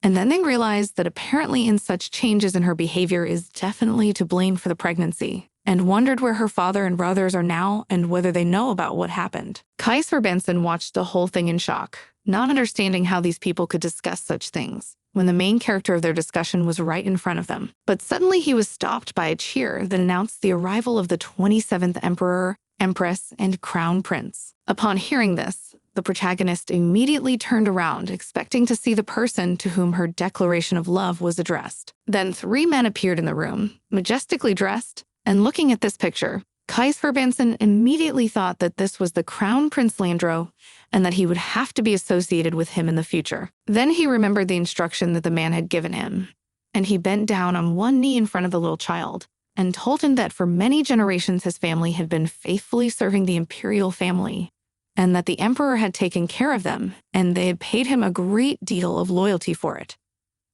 And then they realized that apparently in such changes in her behavior is definitely to blame for the pregnancy, and wondered where her father and brothers are now and whether they know about what happened. Kais Herbanson watched the whole thing in shock, not understanding how these people could discuss such things, when the main character of their discussion was right in front of them. But suddenly he was stopped by a cheer that announced the arrival of the 27th Emperor, Empress, and Crown Prince. Upon hearing this, the protagonist immediately turned around, expecting to see the person to whom her declaration of love was addressed. Then 3 men appeared in the room, majestically dressed, and looking at this picture, Kais Herbanson immediately thought that this was the Crown Prince Landro and that he would have to be associated with him in the future. Then he remembered the instruction that the man had given him, and he bent down on one knee in front of the little child and told him that for many generations his family had been faithfully serving the imperial family, and that the emperor had taken care of them, and they had paid him a great deal of loyalty for it.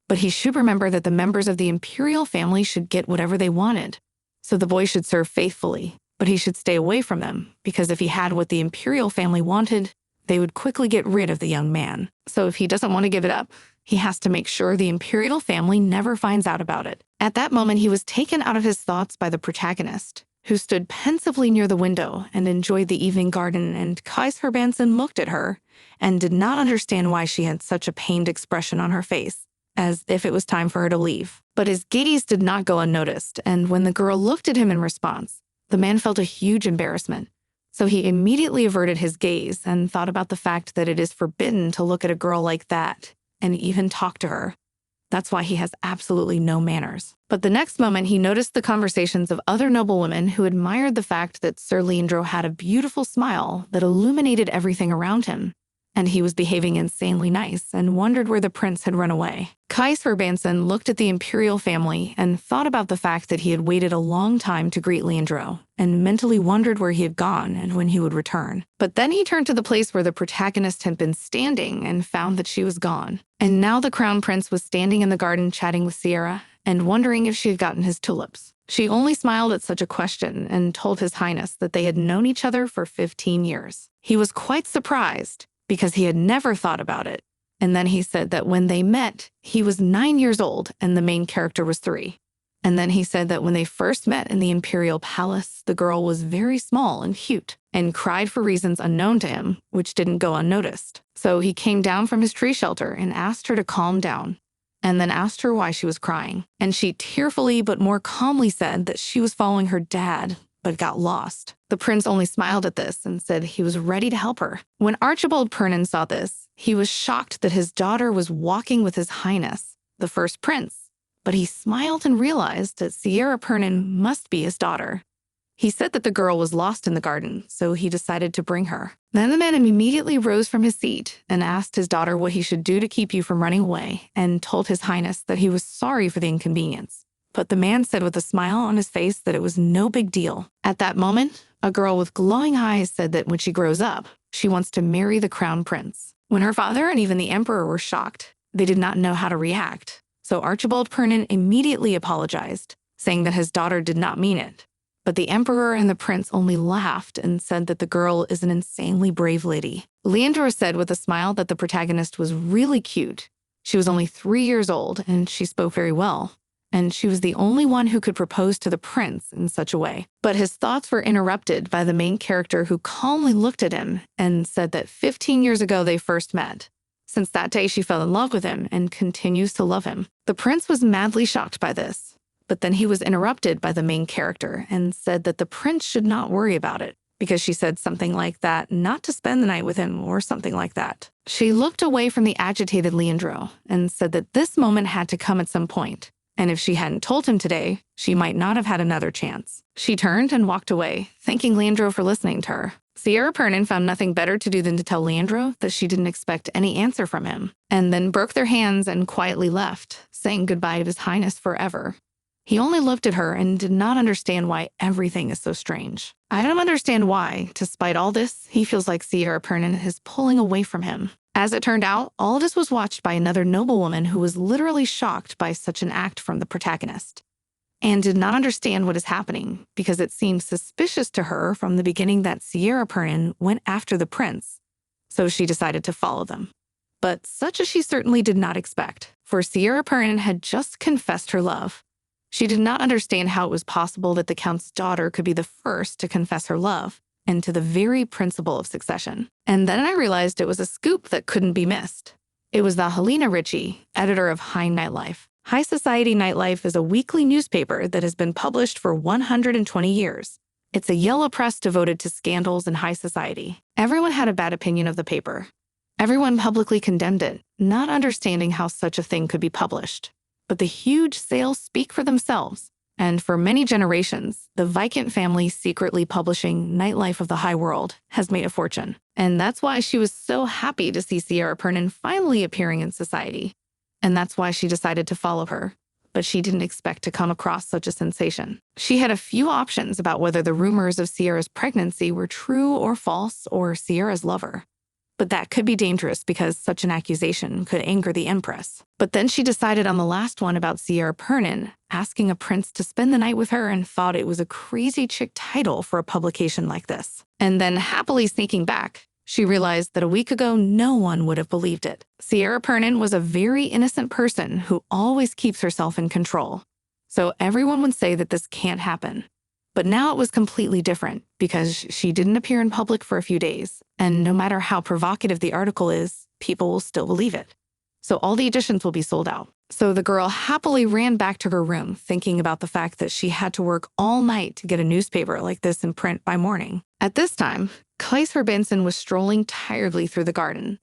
But he should remember that the members of the imperial family should get whatever they wanted, so the boy should serve faithfully, but he should stay away from them, because if he had what the imperial family wanted, they would quickly get rid of the young man. So if he doesn't want to give it up, He has to make sure the imperial family never finds out about it. At that moment, he was taken out of his thoughts by the protagonist, who stood pensively near the window and enjoyed the evening garden, and Kaiser Banson looked at her and did not understand why she had such a pained expression on her face, as if it was time for her to leave. But his gaze did not go unnoticed, and when the girl looked at him in response, the man felt a huge embarrassment. So he immediately averted his gaze and thought about the fact that it is forbidden to look at a girl like that and even talk to her. That's why he has absolutely no manners. But the next moment, he noticed the conversations of other noblewomen who admired the fact that Sir Leandro had a beautiful smile that illuminated everything around him, and he was behaving insanely nice and wondered where the prince had run away. Kaiser Banson looked at the imperial family and thought about the fact that he had waited a long time to greet Leandro and mentally wondered where he had gone and when he would return. But then he turned to the place where the protagonist had been standing and found that she was gone. And now the crown prince was standing in the garden chatting with Sierra and wondering if she had gotten his tulips. She only smiled at such a question and told His Highness that they had known each other for 15 years. He was quite surprised, because he had never thought about it. And then he said that when they met, he was 9 years old and the main character was 3. And then he said that when they first met in the imperial palace, the girl was very small and cute and cried for reasons unknown to him, which didn't go unnoticed. So he came down from his tree shelter and asked her to calm down, and then asked her why she was crying. And she tearfully but more calmly said that she was following her dad, but got lost. The prince only smiled at this and said he was ready to help her. When Archibald Pernin saw this, he was shocked that his daughter was walking with His Highness, the first prince, but he smiled and realized that Sierra Pernin must be his daughter. He said that the girl was lost in the garden, so he decided to bring her. Then the man immediately rose from his seat and asked his daughter what he should do to keep you from running away, and told His Highness that he was sorry for the inconvenience. But the man said with a smile on his face that it was no big deal. At that moment, a girl with glowing eyes said that when she grows up, she wants to marry the crown prince. When her father and even the emperor were shocked, they did not know how to react. So Archibald Pernin immediately apologized, saying that his daughter did not mean it. But the emperor and the prince only laughed and said that the girl is an insanely brave lady. Leandro said with a smile that the protagonist was really cute. She was only 3 years old and she spoke very well, and she was the only one who could propose to the prince in such a way. But his thoughts were interrupted by the main character, who calmly looked at him and said that 15 years ago they first met. Since that day, she fell in love with him and continues to love him. The prince was madly shocked by this, but then he was interrupted by the main character and said that the prince should not worry about it, because she said something like that, not to spend the night with him or something like that. She looked away from the agitated Leandro and said that this moment had to come at some point. And if she hadn't told him today, she might not have had another chance. She turned and walked away, thanking Leandro for listening to her. Sierra Pernin found nothing better to do than to tell Leandro that she didn't expect any answer from him, and then broke their hands and quietly left, saying goodbye to His Highness forever. He only looked at her and did not understand why everything is so strange. I don't understand why, despite all this, he feels like Sierra Pernin is pulling away from him. As it turned out, all of this was watched by another noblewoman who was literally shocked by such an act from the protagonist, and did not understand what is happening, because it seemed suspicious to her from the beginning that Sierra Pernin went after the prince, so she decided to follow them. But such as she certainly did not expect, for Sierra Pernin had just confessed her love. She did not understand how it was possible that the count's daughter could be the first to confess her love, and to the very principle of succession. And then I realized it was a scoop that couldn't be missed. It was the Helena Ritchie, editor of High Nightlife. High Society Nightlife is a weekly newspaper that has been published for 120 years. It's a yellow press devoted to scandals in high society. Everyone had a bad opinion of the paper. Everyone publicly condemned it, not understanding how such a thing could be published. But the huge sales speak for themselves. And for many generations, the Viscount family secretly publishing Nightlife of the High World has made a fortune. And that's why she was so happy to see Sierra Pernin finally appearing in society. And that's why she decided to follow her. But she didn't expect to come across such a sensation. She had a few options about whether the rumors of Sierra's pregnancy were true or false, or Sierra's lover. But that could be dangerous because such an accusation could anger the Empress. But then she decided on the last one about Sierra Pernin, asking a prince to spend the night with her, and thought it was a crazy chick title for a publication like this. And then happily sneaking back, She realized that a week ago, no one would have believed it. Sierra Pernin was a very innocent person who always keeps herself in control. So everyone would say that this can't happen. But now it was completely different because she didn't appear in public for a few days, and no matter how provocative the article is, people will still believe it. So all the editions will be sold out. So the girl happily ran back to her room, thinking about the fact that she had to work all night to get a newspaper like this in print by morning. At this time, Kaiser Benson was strolling tiredly through the garden,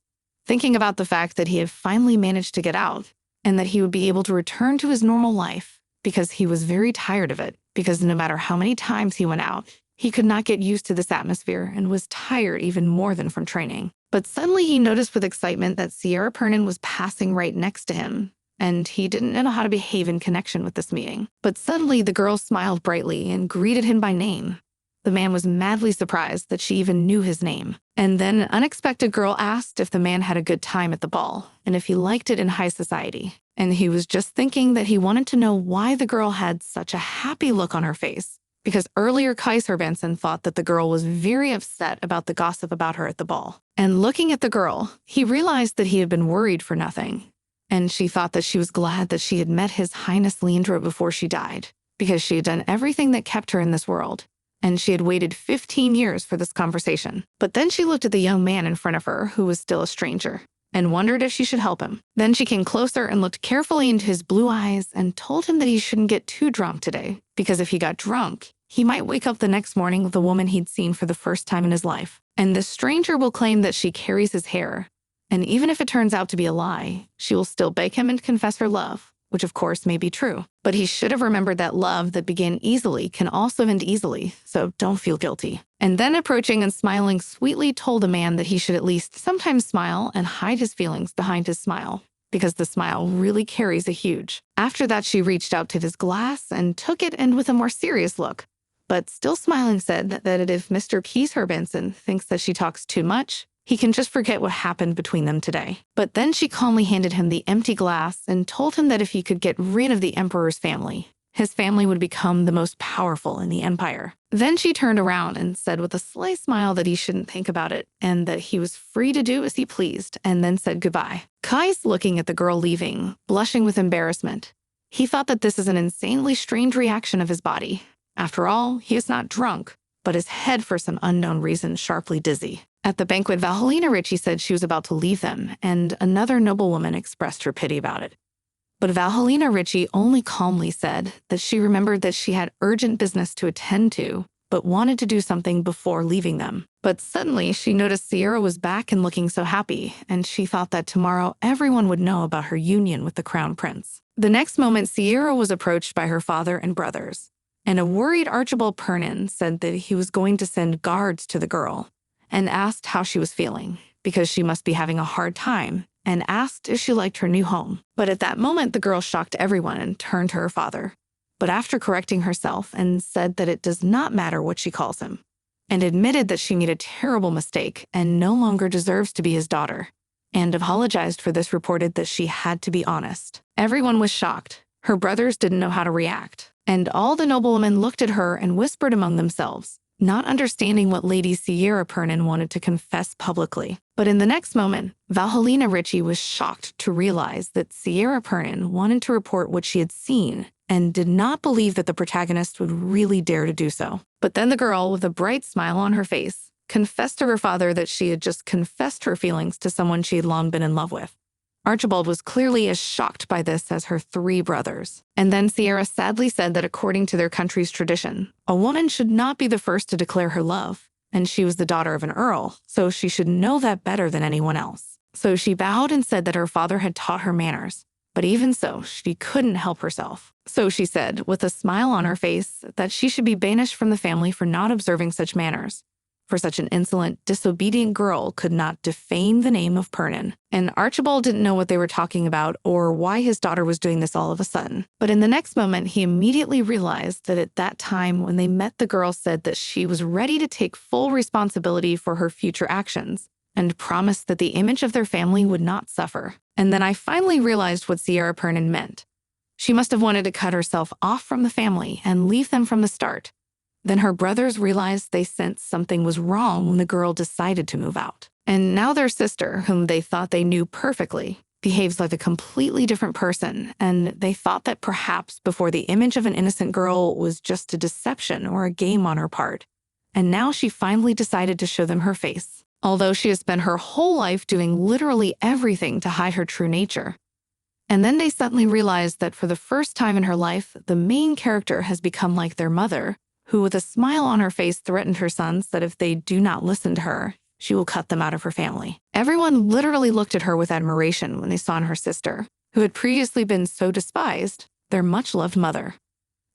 thinking about the fact that he had finally managed to get out and that he would be able to return to his normal life because he was very tired of it, because no matter how many times he went out, he could not get used to this atmosphere and was tired even more than from training. But suddenly he noticed with excitement that Sierra Pernin was passing right next to him, and he didn't know how to behave in connection with this meeting. But suddenly the girl smiled brightly and greeted him by name. The man was madly surprised that she even knew his name. And then an unexpected girl asked if the man had a good time at the ball and if he liked it in high society. And he was just thinking that he wanted to know why the girl had such a happy look on her face, because earlier Kaiser Benson thought that the girl was very upset about the gossip about her at the ball. And looking at the girl, he realized that he had been worried for nothing. And she thought that she was glad that she had met His Highness Leandra before she died, because she had done everything that kept her in this world. And she had waited 15 years for this conversation. But then she looked at the young man in front of her, who was still a stranger, and wondered if she should help him. Then she came closer and looked carefully into his blue eyes and told him that he shouldn't get too drunk today, because if he got drunk, he might wake up the next morning with the woman he'd seen for the first time in his life. And the stranger will claim that she carries his hair. And even if it turns out to be a lie, she will still beg him and confess her love, which of course may be true. But he should have remembered that love that began easily can also end easily, so don't feel guilty. And then approaching and smiling sweetly told the man that he should at least sometimes smile and hide his feelings behind his smile, because the smile really carries a huge. After that, she reached out to his glass and took it, and with a more serious look, but still smiling, said that if Mr. Kaiser Benson thinks that she talks too much, he can just forget what happened between them today. But then she calmly handed him the empty glass and told him that if he could get rid of the emperor's family, his family would become the most powerful in the empire. Then she turned around and said with a sly smile that he shouldn't think about it and that he was free to do as he pleased, and then said goodbye. Kai's looking at the girl leaving, blushing with embarrassment. He thought that this is an insanely strange reaction of his body. After all, he is not drunk, but his head, for some unknown reason, sharply dizzy. At the banquet, Valhelina Ritchie said she was about to leave them, and another noblewoman expressed her pity about it. But Valhelina Ritchie only calmly said that she remembered that she had urgent business to attend to, but wanted to do something before leaving them. But suddenly, she noticed Sierra was back and looking so happy, and she thought that tomorrow everyone would know about her union with the crown prince. The next moment, Sierra was approached by her father and brothers, and a worried Archibald Pernin said that he was going to send guards to the girl, and asked how she was feeling, because she must be having a hard time, and asked if she liked her new home. But at that moment, the girl shocked everyone and turned to her father. But after correcting herself and said that it does not matter what she calls him, and admitted that she made a terrible mistake and no longer deserves to be his daughter, and apologized for this, reported that she had to be honest. Everyone was shocked. Her brothers didn't know how to react, and all the noblewomen looked at her and whispered among themselves, not understanding what Lady Sierra Pernin wanted to confess publicly. But in the next moment, Valhelina Ritchie was shocked to realize that Sierra Pernin wanted to report what she had seen and did not believe that the protagonist would really dare to do so. But then the girl, with a bright smile on her face, confessed to her father that she had just confessed her feelings to someone she had long been in love with. Archibald was clearly as shocked by this as her 3 brothers. And then Sierra sadly said that according to their country's tradition, a woman should not be the first to declare her love, and she was the daughter of an earl, so she should know that better than anyone else. So she bowed and said that her father had taught her manners, but even so, she couldn't help herself. So she said, with a smile on her face, that she should be banished from the family for not observing such manners. For such an insolent, disobedient girl could not defame the name of Pernin. And Archibald didn't know what they were talking about or why his daughter was doing this all of a sudden. But in the next moment, he immediately realized that at that time when they met, the girl said that she was ready to take full responsibility for her future actions and promised that the image of their family would not suffer. And then I finally realized what Sierra Pernin meant. She must have wanted to cut herself off from the family and leave them from the start. Then her brothers realized they sensed something was wrong when the girl decided to move out. And now their sister, whom they thought they knew perfectly, behaves like a completely different person, and they thought that perhaps before the image of an innocent girl was just a deception or a game on her part. And now she finally decided to show them her face, although she has spent her whole life doing literally everything to hide her true nature. And then they suddenly realized that for the first time in her life, the main character has become like their mother, who with a smile on her face threatened her sons that if they do not listen to her, she will cut them out of her family. Everyone literally looked at her with admiration when they saw in her sister, who had previously been so despised, their much-loved mother.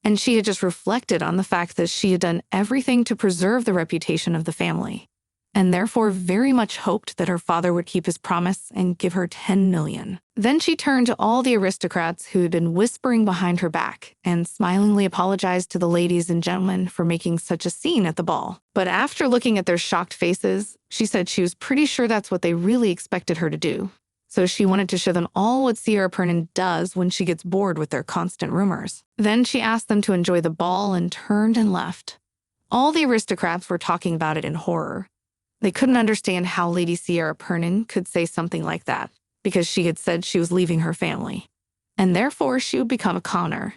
And she had just reflected on the fact that she had done everything to preserve the reputation of the family, and therefore very much hoped that her father would keep his promise and give her 10 million. Then she turned to all the aristocrats who had been whispering behind her back and smilingly apologized to the ladies and gentlemen for making such a scene at the ball. But after looking at their shocked faces, she said she was pretty sure that's what they really expected her to do. So she wanted to show them all what Sierra Pernin does when she gets bored with their constant rumors. Then she asked them to enjoy the ball and turned and left. All the aristocrats were talking about it in horror. They couldn't understand how Lady Sierra Pernin could say something like that, because she had said she was leaving her family, and therefore she would become a commoner.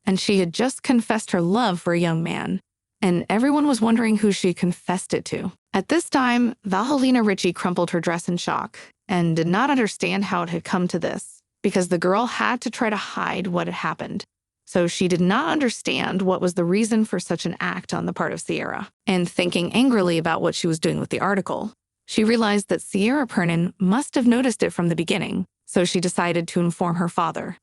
And she had just confessed her love for a young man, and everyone was wondering who she confessed it to. At this time, Valhelina Ritchie crumpled her dress in shock and did not understand how it had come to this, because the girl had to try to hide what had happened. So she did not understand what was the reason for such an act on the part of Sierra. And thinking angrily about what she was doing with the article, she realized that Sierra Pernin must have noticed it from the beginning, so she decided to inform her father.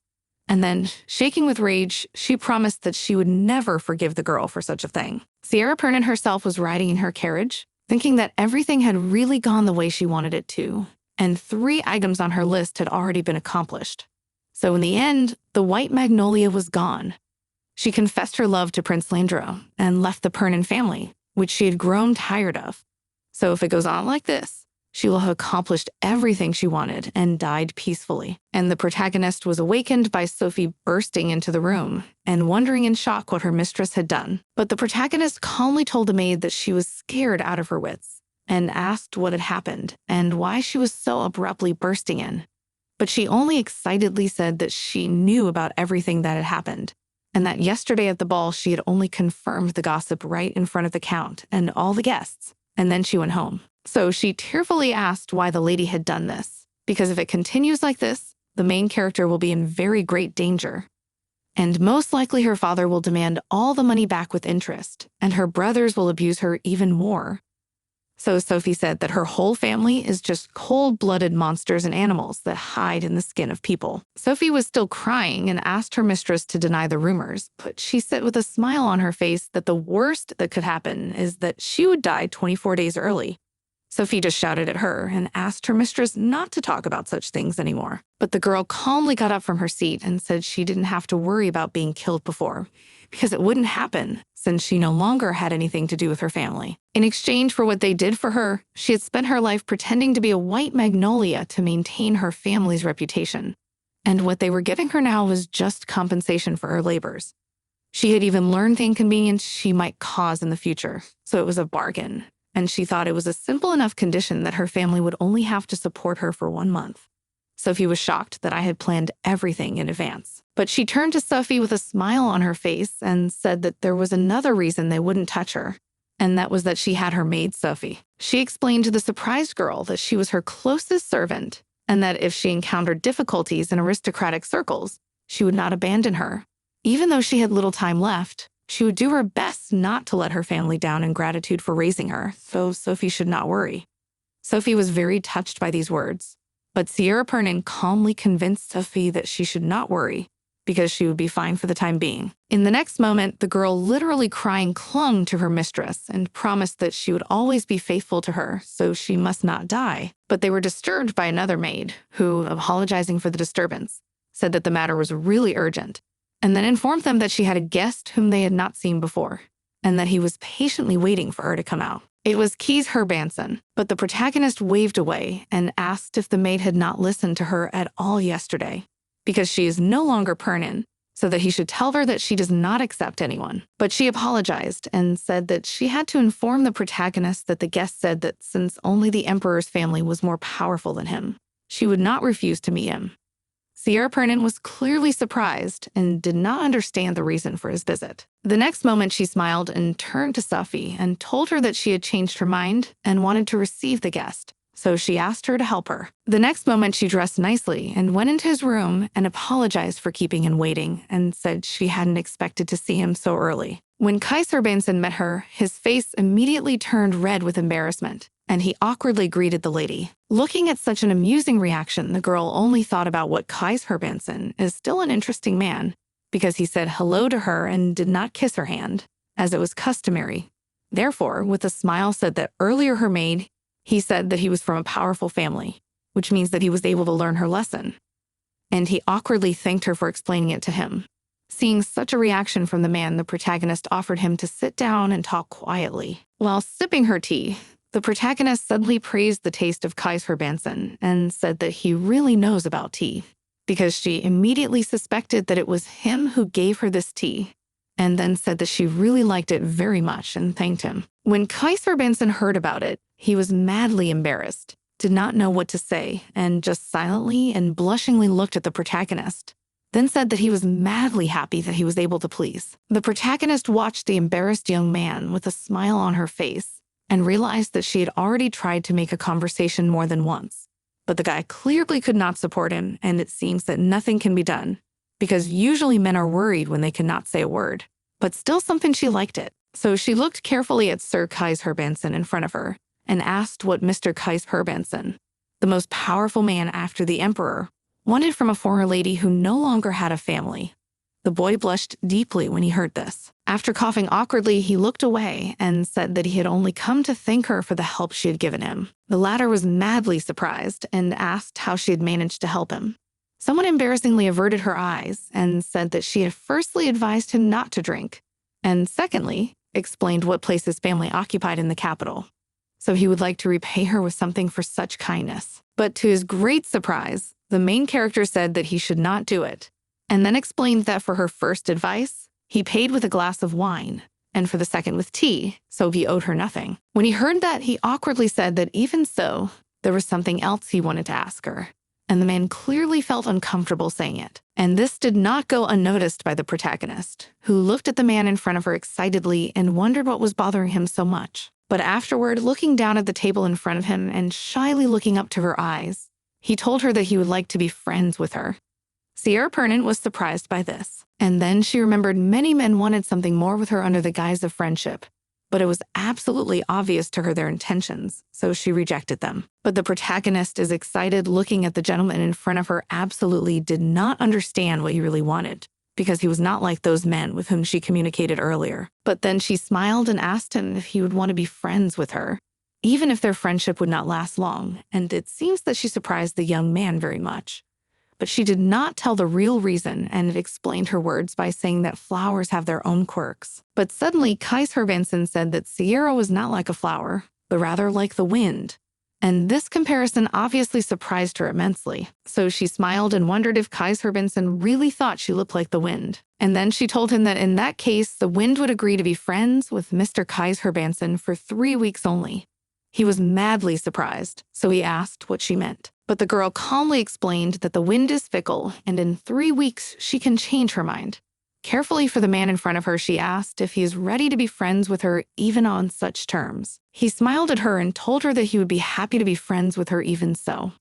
And then, shaking with rage, she promised that she would never forgive the girl for such a thing. Sierra Pernin herself was riding in her carriage, thinking that everything had really gone the way she wanted it to, and 3 items on her list had already been accomplished. So in the end, the white magnolia was gone. She confessed her love to Prince Landro and left the Pernin family, which she had grown tired of. So if it goes on like this, she will have accomplished everything she wanted and died peacefully. And the protagonist was awakened by Sophie bursting into the room and wondering in shock what her mistress had done. But the protagonist calmly told the maid that she was scared out of her wits and asked what had happened and why she was so abruptly bursting in. But she only excitedly said that she knew about everything that had happened, and that yesterday at the ball she had only confirmed the gossip right in front of the Count and all the guests, and then she went home. So she tearfully asked why the lady had done this, because if it continues like this, the main character will be in very great danger. And most likely her father will demand all the money back with interest, and her brothers will abuse her even more. So Sophie said that her whole family is just cold-blooded monsters and animals that hide in the skin of people. Sophie was still crying and asked her mistress to deny the rumors, but she said with a smile on her face that the worst that could happen is that she would die 24 days early. Sophie just shouted at her and asked her mistress not to talk about such things anymore. But the girl calmly got up from her seat and said she didn't have to worry about being killed before, because it wouldn't happen, since she no longer had anything to do with her family. In exchange for what they did for her, she had spent her life pretending to be a white magnolia to maintain her family's reputation. And what they were giving her now was just compensation for her labors. She had even learned the inconvenience she might cause in the future, so it was a bargain. And she thought it was a simple enough condition that her family would only have to support her for 1 month. Sophie was shocked that I had planned everything in advance. But she turned to Sophie with a smile on her face and said that there was another reason they wouldn't touch her, and that was that she had her maid Sophie. She explained to the surprised girl that she was her closest servant, and that if she encountered difficulties in aristocratic circles, she would not abandon her. Even though she had little time left, she would do her best not to let her family down in gratitude for raising her, so Sophie should not worry. Sophie was very touched by these words, but Sierra Pernin calmly convinced Sophie that she should not worry, because she would be fine for the time being. In the next moment, the girl, literally crying, clung to her mistress and promised that she would always be faithful to her, so she must not die. But they were disturbed by another maid, who, apologizing for the disturbance, said that the matter was really urgent, and then informed them that she had a guest whom they had not seen before, and that he was patiently waiting for her to come out. It was Keys Herbanson, but the protagonist waved away and asked if the maid had not listened to her at all yesterday, because she is no longer Pernin, so that he should tell her that she does not accept anyone. But she apologized and said that she had to inform the protagonist that the guest said that since only the emperor's family was more powerful than him, she would not refuse to meet him. Sierra Pernin was clearly surprised and did not understand the reason for his visit. The next moment, she smiled and turned to Safi and told her that she had changed her mind and wanted to receive the guest, so she asked her to help her. The next moment, she dressed nicely and went into his room and apologized for keeping him waiting and said she hadn't expected to see him so early. When Kaiser Benson met her, his face immediately turned red with embarrassment, and he awkwardly greeted the lady. Looking at such an amusing reaction, the girl only thought about what Kaiser Benson is still an interesting man, because he said hello to her and did not kiss her hand, as it was customary. Therefore, with a smile, said that earlier her maid, he said that he was from a powerful family, which means that he was able to learn her lesson. And he awkwardly thanked her for explaining it to him. Seeing such a reaction from the man, the protagonist offered him to sit down and talk quietly. While sipping her tea, the protagonist suddenly praised the taste of Kaiser Benson and said that he really knows about tea, because she immediately suspected that it was him who gave her this tea, and then said that she really liked it very much and thanked him. When Kaiser Benson heard about it, he was madly embarrassed, did not know what to say, and just silently and blushingly looked at the protagonist, then said that he was madly happy that he was able to please. The protagonist watched the embarrassed young man with a smile on her face and realized that she had already tried to make a conversation more than once. But the guy clearly could not support him, and it seems that nothing can be done, because usually men are worried when they cannot say a word. But still something she liked it. So she looked carefully at Sir Kaiser Benson in front of her and asked what Mr. Kaiser Benson, the most powerful man after the emperor, wanted from a foreign lady who no longer had a family. The boy blushed deeply when he heard this. After coughing awkwardly, he looked away and said that he had only come to thank her for the help she had given him. The latter was madly surprised and asked how she had managed to help him. Someone embarrassingly averted her eyes and said that she had firstly advised him not to drink, and secondly, explained what place his family occupied in the capital. So he would like to repay her with something for such kindness. But to his great surprise, the main character said that he should not do it, and then explained that for her first advice, he paid with a glass of wine, and for the second with tea, so he owed her nothing. When he heard that, he awkwardly said that even so, there was something else he wanted to ask her, and the man clearly felt uncomfortable saying it. And this did not go unnoticed by the protagonist, who looked at the man in front of her excitedly and wondered what was bothering him so much. But afterward, looking down at the table in front of him and shyly looking up to her eyes, he told her that he would like to be friends with her. Sierra Pernin was surprised by this, and then she remembered many men wanted something more with her under the guise of friendship, but it was absolutely obvious to her their intentions, so she rejected them. But the protagonist is excited, looking at the gentleman in front of her, absolutely did not understand what he really wanted, because he was not like those men with whom she communicated earlier. But then she smiled and asked him if he would want to be friends with her, even if their friendship would not last long, and it seems that she surprised the young man very much. But she did not tell the real reason and explained her words by saying that flowers have their own quirks. But suddenly, Kaiser Benson said that Sierra was not like a flower, but rather like the wind. And this comparison obviously surprised her immensely. So she smiled and wondered if Kaiser Benson really thought she looked like the wind. And then she told him that in that case, the wind would agree to be friends with Mr. Kaiser Benson for 3 weeks only. He was madly surprised, so he asked what she meant. But the girl calmly explained that the wind is fickle, and in 3 weeks she can change her mind. Carefully for the man in front of her, she asked if he is ready to be friends with her even on such terms. He smiled at her and told her that he would be happy to be friends with her even so.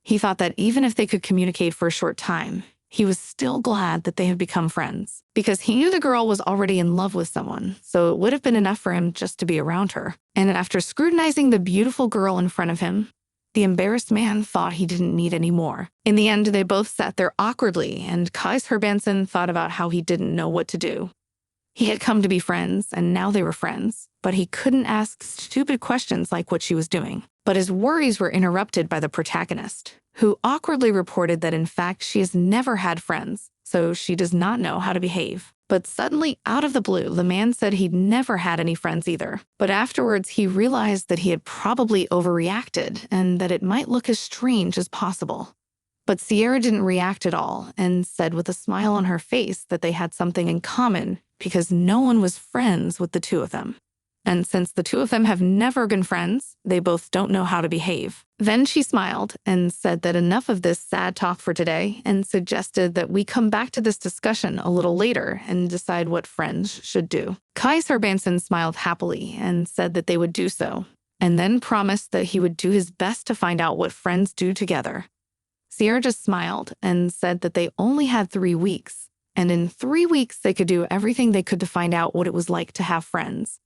He thought that even if they could communicate for a short time, he was still glad that they had become friends, because he knew the girl was already in love with someone, so it would have been enough for him just to be around her. And after scrutinizing the beautiful girl in front of him, the embarrassed man thought he didn't need any more. In the end, they both sat there awkwardly, and Kaiser Benson thought about how he didn't know what to do. He had come to be friends, and now they were friends, but he couldn't ask stupid questions like what she was doing. But his worries were interrupted by the protagonist, who awkwardly reported that in fact she has never had friends, so she does not know how to behave. But suddenly, out of the blue, the man said he'd never had any friends either. But afterwards, he realized that he had probably overreacted and that it might look as strange as possible. But Sierra didn't react at all and said with a smile on her face that they had something in common because no one was friends with the two of them. And since the two of them have never been friends, they both don't know how to behave. Then she smiled and said that enough of this sad talk for today and suggested that we come back to this discussion a little later and decide what friends should do. Kai Serbanson smiled happily and said that they would do so, and then promised that he would do his best to find out what friends do together. Sierra just smiled and said that they only had 3 weeks, and in 3 weeks they could do everything they could to find out what it was like to have friends.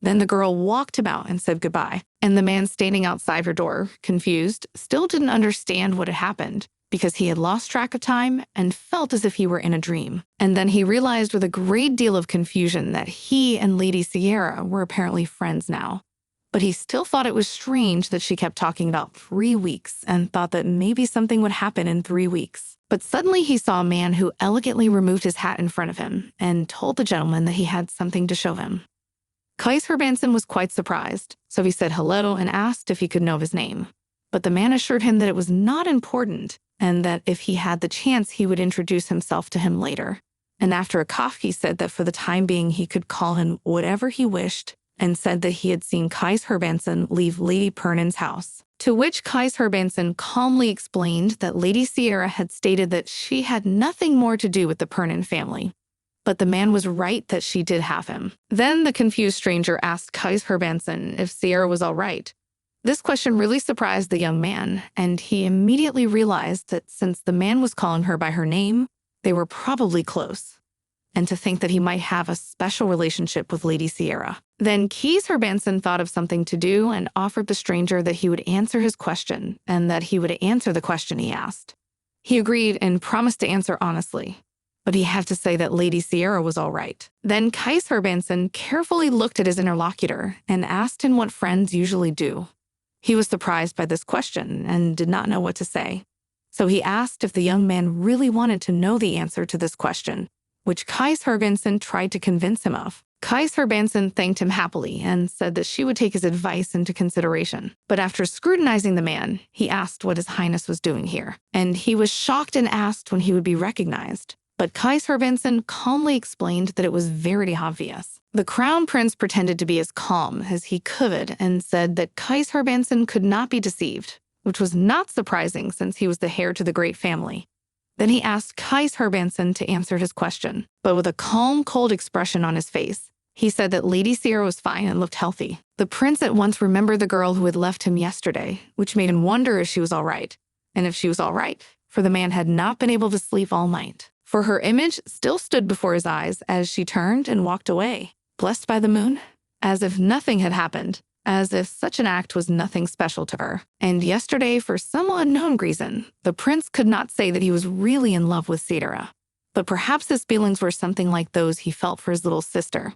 Then the girl walked about and said goodbye, and the man standing outside her door, confused, still didn't understand what had happened because he had lost track of time and felt as if he were in a dream. And then he realized with a great deal of confusion that he and Lady Sierra were apparently friends now. But he still thought it was strange that she kept talking about 3 weeks and thought that maybe something would happen in 3 weeks. But suddenly he saw a man who elegantly removed his hat in front of him and told the gentleman that he had something to show him. Kais Herbanson was quite surprised, so he said hello and asked if he could know his name. But the man assured him that it was not important and that if he had the chance, he would introduce himself to him later. And after a cough, he said that for the time being, he could call him whatever he wished and said that he had seen Kais Herbanson leave Lady Pernon's house. To which Kais Herbanson calmly explained that Lady Sierra had stated that she had nothing more to do with the Pernon family. But the man was right that she did have him. Then the confused stranger asked Kais Herbanson if Sierra was all right. This question really surprised the young man, and he immediately realized that since the man was calling her by her name, they were probably close, and to think that he might have a special relationship with Lady Sierra. Then Kais Herbanson thought of something to do and offered the stranger that he would answer his question and that he would answer the question he asked. He agreed and promised to answer honestly, but he had to say that Lady Sierra was all right. Then Kais Herbanson carefully looked at his interlocutor and asked him what friends usually do. He was surprised by this question and did not know what to say. So he asked if the young man really wanted to know the answer to this question, which Kais Herbanson tried to convince him of. Kais Herbanson thanked him happily and said that she would take his advice into consideration. But after scrutinizing the man, he asked what His Highness was doing here, and he was shocked and asked when he would be recognized. But Kais Herbanson calmly explained that it was very obvious. The Crown Prince pretended to be as calm as he could and said that Kais Herbanson could not be deceived, which was not surprising since he was the heir to the great family. Then he asked Kais Herbanson to answer his question, but with a calm, cold expression on his face. He said that Lady Sierra was fine and looked healthy. The prince at once remembered the girl who had left him yesterday, which made him wonder if she was all right. And if she was all right, for the man had not been able to sleep all night. For her image still stood before his eyes as she turned and walked away, blessed by the moon, as if nothing had happened, as if such an act was nothing special to her. And yesterday, for some unknown reason, the prince could not say that he was really in love with Sierra. But perhaps his feelings were something like those he felt for his little sister.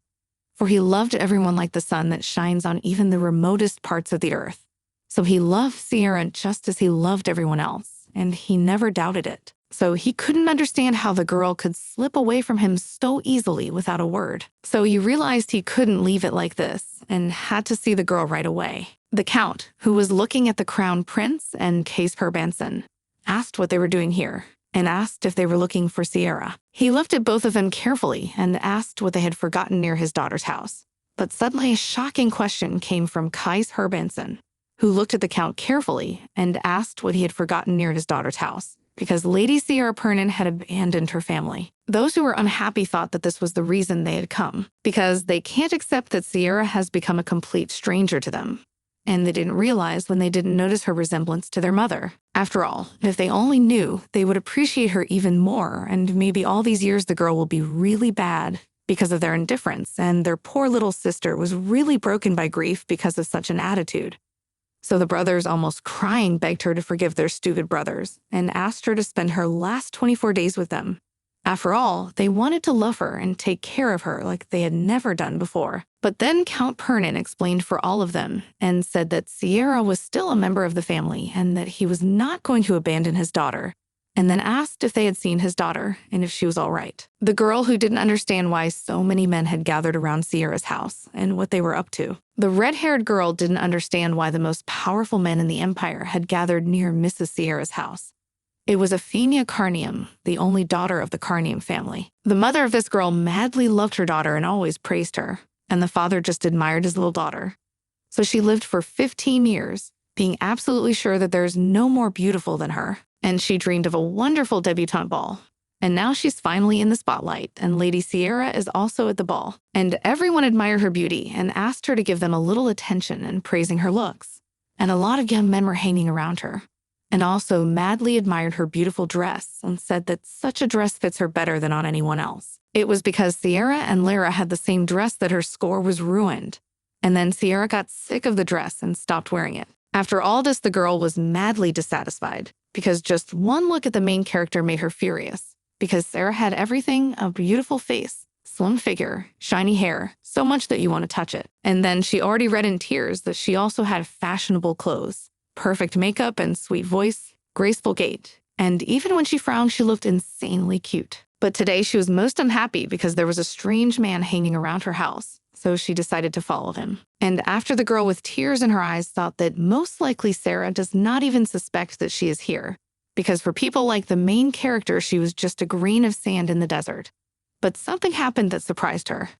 For he loved everyone like the sun that shines on even the remotest parts of the earth. So he loved Sierra just as he loved everyone else, and he never doubted it. So he couldn't understand how the girl could slip away from him so easily without a word. So he realized he couldn't leave it like this and had to see the girl right away. The Count, who was looking at the Crown Prince and Kais Herbanson, asked what they were doing here and asked if they were looking for Sierra. He looked at both of them carefully and asked what they had forgotten near his daughter's house. But suddenly a shocking question came from Kais Herbanson, who looked at the Count carefully and asked what he had forgotten near his daughter's house. Because Lady Sierra Pernon had abandoned her family. Those who were unhappy thought that this was the reason they had come, because they can't accept that Sierra has become a complete stranger to them. And they didn't realize when they didn't notice her resemblance to their mother. After all, if they only knew, they would appreciate her even more, and maybe all these years the girl will be really bad because of their indifference, and their poor little sister was really broken by grief because of such an attitude. So the brothers, almost crying, begged her to forgive their stupid brothers and asked her to spend her last 24 days with them. After all, they wanted to love her and take care of her like they had never done before. But then Count Pernon explained for all of them and said that Sierra was still a member of the family and that he was not going to abandon his daughter, and then asked if they had seen his daughter and if she was all right. The girl who didn't understand why so many men had gathered around Sierra's house and what they were up to. The red-haired girl didn't understand why the most powerful men in the empire had gathered near Mrs. Sierra's house. It was Aphenia Carnium, the only daughter of the Carnium family. The mother of this girl madly loved her daughter and always praised her, and the father just admired his little daughter. So she lived for 15 years, being absolutely sure that there's no more beautiful than her. And she dreamed of a wonderful debutante ball. And now she's finally in the spotlight, and Lady Sierra is also at the ball. And everyone admired her beauty and asked her to give them a little attention and praising her looks. And a lot of young men were hanging around her, and also madly admired her beautiful dress and said that such a dress fits her better than on anyone else. It was because Sierra and Lara had the same dress that her score was ruined. And then Sierra got sick of the dress and stopped wearing it. After all this, the girl was madly dissatisfied, because just one look at the main character made her furious, because Sarah had everything: a beautiful face, slim figure, shiny hair, so much that you want to touch it. And then she already read in tears that she also had fashionable clothes, perfect makeup and sweet voice, graceful gait, and even when she frowned, she looked insanely cute. But today she was most unhappy because there was a strange man hanging around her house, so she decided to follow him. And after the girl with tears in her eyes thought that most likely Sarah does not even suspect that she is here, because for people like the main character, she was just a grain of sand in the desert. But something happened that surprised her.